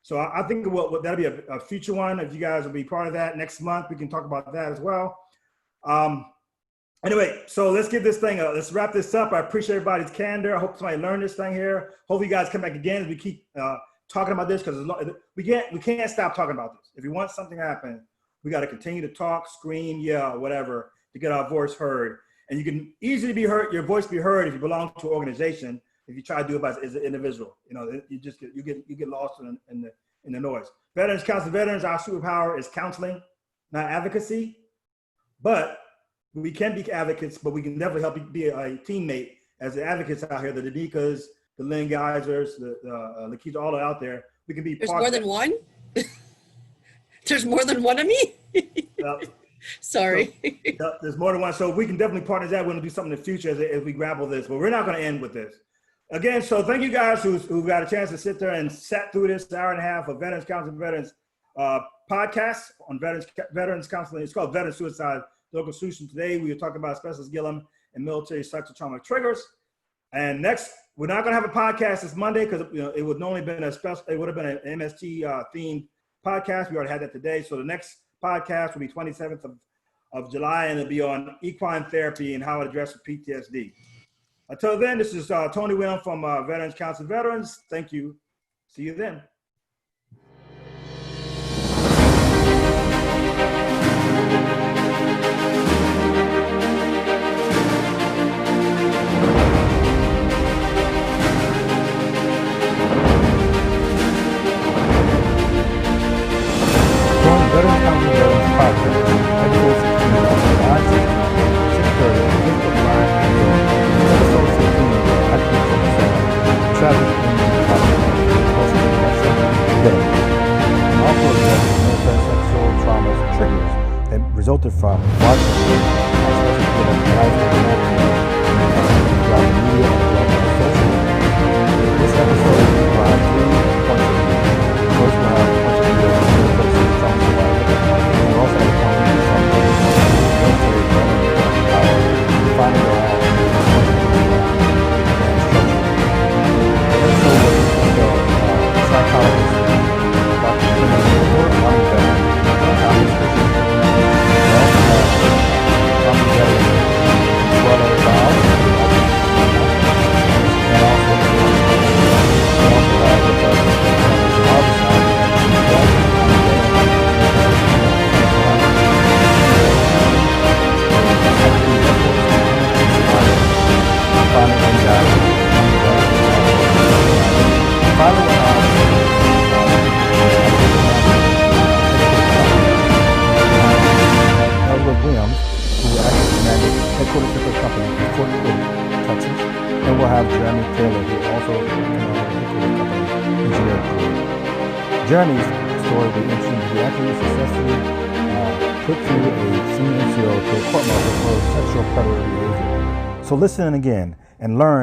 So I think that'll be a future one. If you guys will be part of that next month, we can talk about that as well. Anyway, so let's get this thing, let's wrap this up. I appreciate everybody's candor. I hope somebody learned this thing here. Hopefully you guys come back again as we keep talking about this, because we can't stop talking about this. If you want something to happen, we got to continue to talk, scream, yell, whatever, to get our voice heard. And you can easily be heard, your voice be heard if you belong to an organization. If you try to do it as an individual, you get lost in the noise. Veterans Council Veterans, our superpower is counseling, not advocacy. But we can be advocates, but we can never help you be a teammate as the advocates out here. The Danikas, the Lynn Geisers, the Lakeisha, all are out there. We can be. There's more than one. There's more than one of me. Sorry. So, there's more than one. So we can definitely partner that. We're going to do something in the future as we grapple this, but we're not going to end with this. Again, so thank you guys who got a chance to sit there and sat through this hour and a half of Veterans Council Veterans podcast on Veterans Counseling. It's called Veteran Suicide Local Solution. Today we were talking about specialist Guillen and military sexual trauma triggers. And next, we're not going to have a podcast this Monday because it would normally been it would have been an MST themed podcast. We already had that today. So the next podcast will be 27th of July, and it'll be on equine therapy and how it addresses PTSD. Until then, this is Tony William from Veterans Council Veterans. Thank you. See you then. Veterans Council Veterans Podcast, episode 16 of July 6th, 6:30, Facebook Live, episode 16 of Active Travis hosted Vanessa, Guillen, and also addressing military sexual traumas and triggers that resulted from watching Vanessa Guillen live throughout the media and social media. This episode will provide 3 points of view. First, we'll have a bunch of videos of military trauma survivors, and we'll also have a conversation on military veterans power, finding out how and structure. And so we'll psychologist, Dr. Guillen, Army veteran, Army Christian. We also have Army veteran, as well as biologist, and also have with us and we'll have Jeremy Taylor, who also Jeremy's story will be interesting. He actually successfully put through a senior NCO to a court martial for sexual predator behavior. So listen again and learn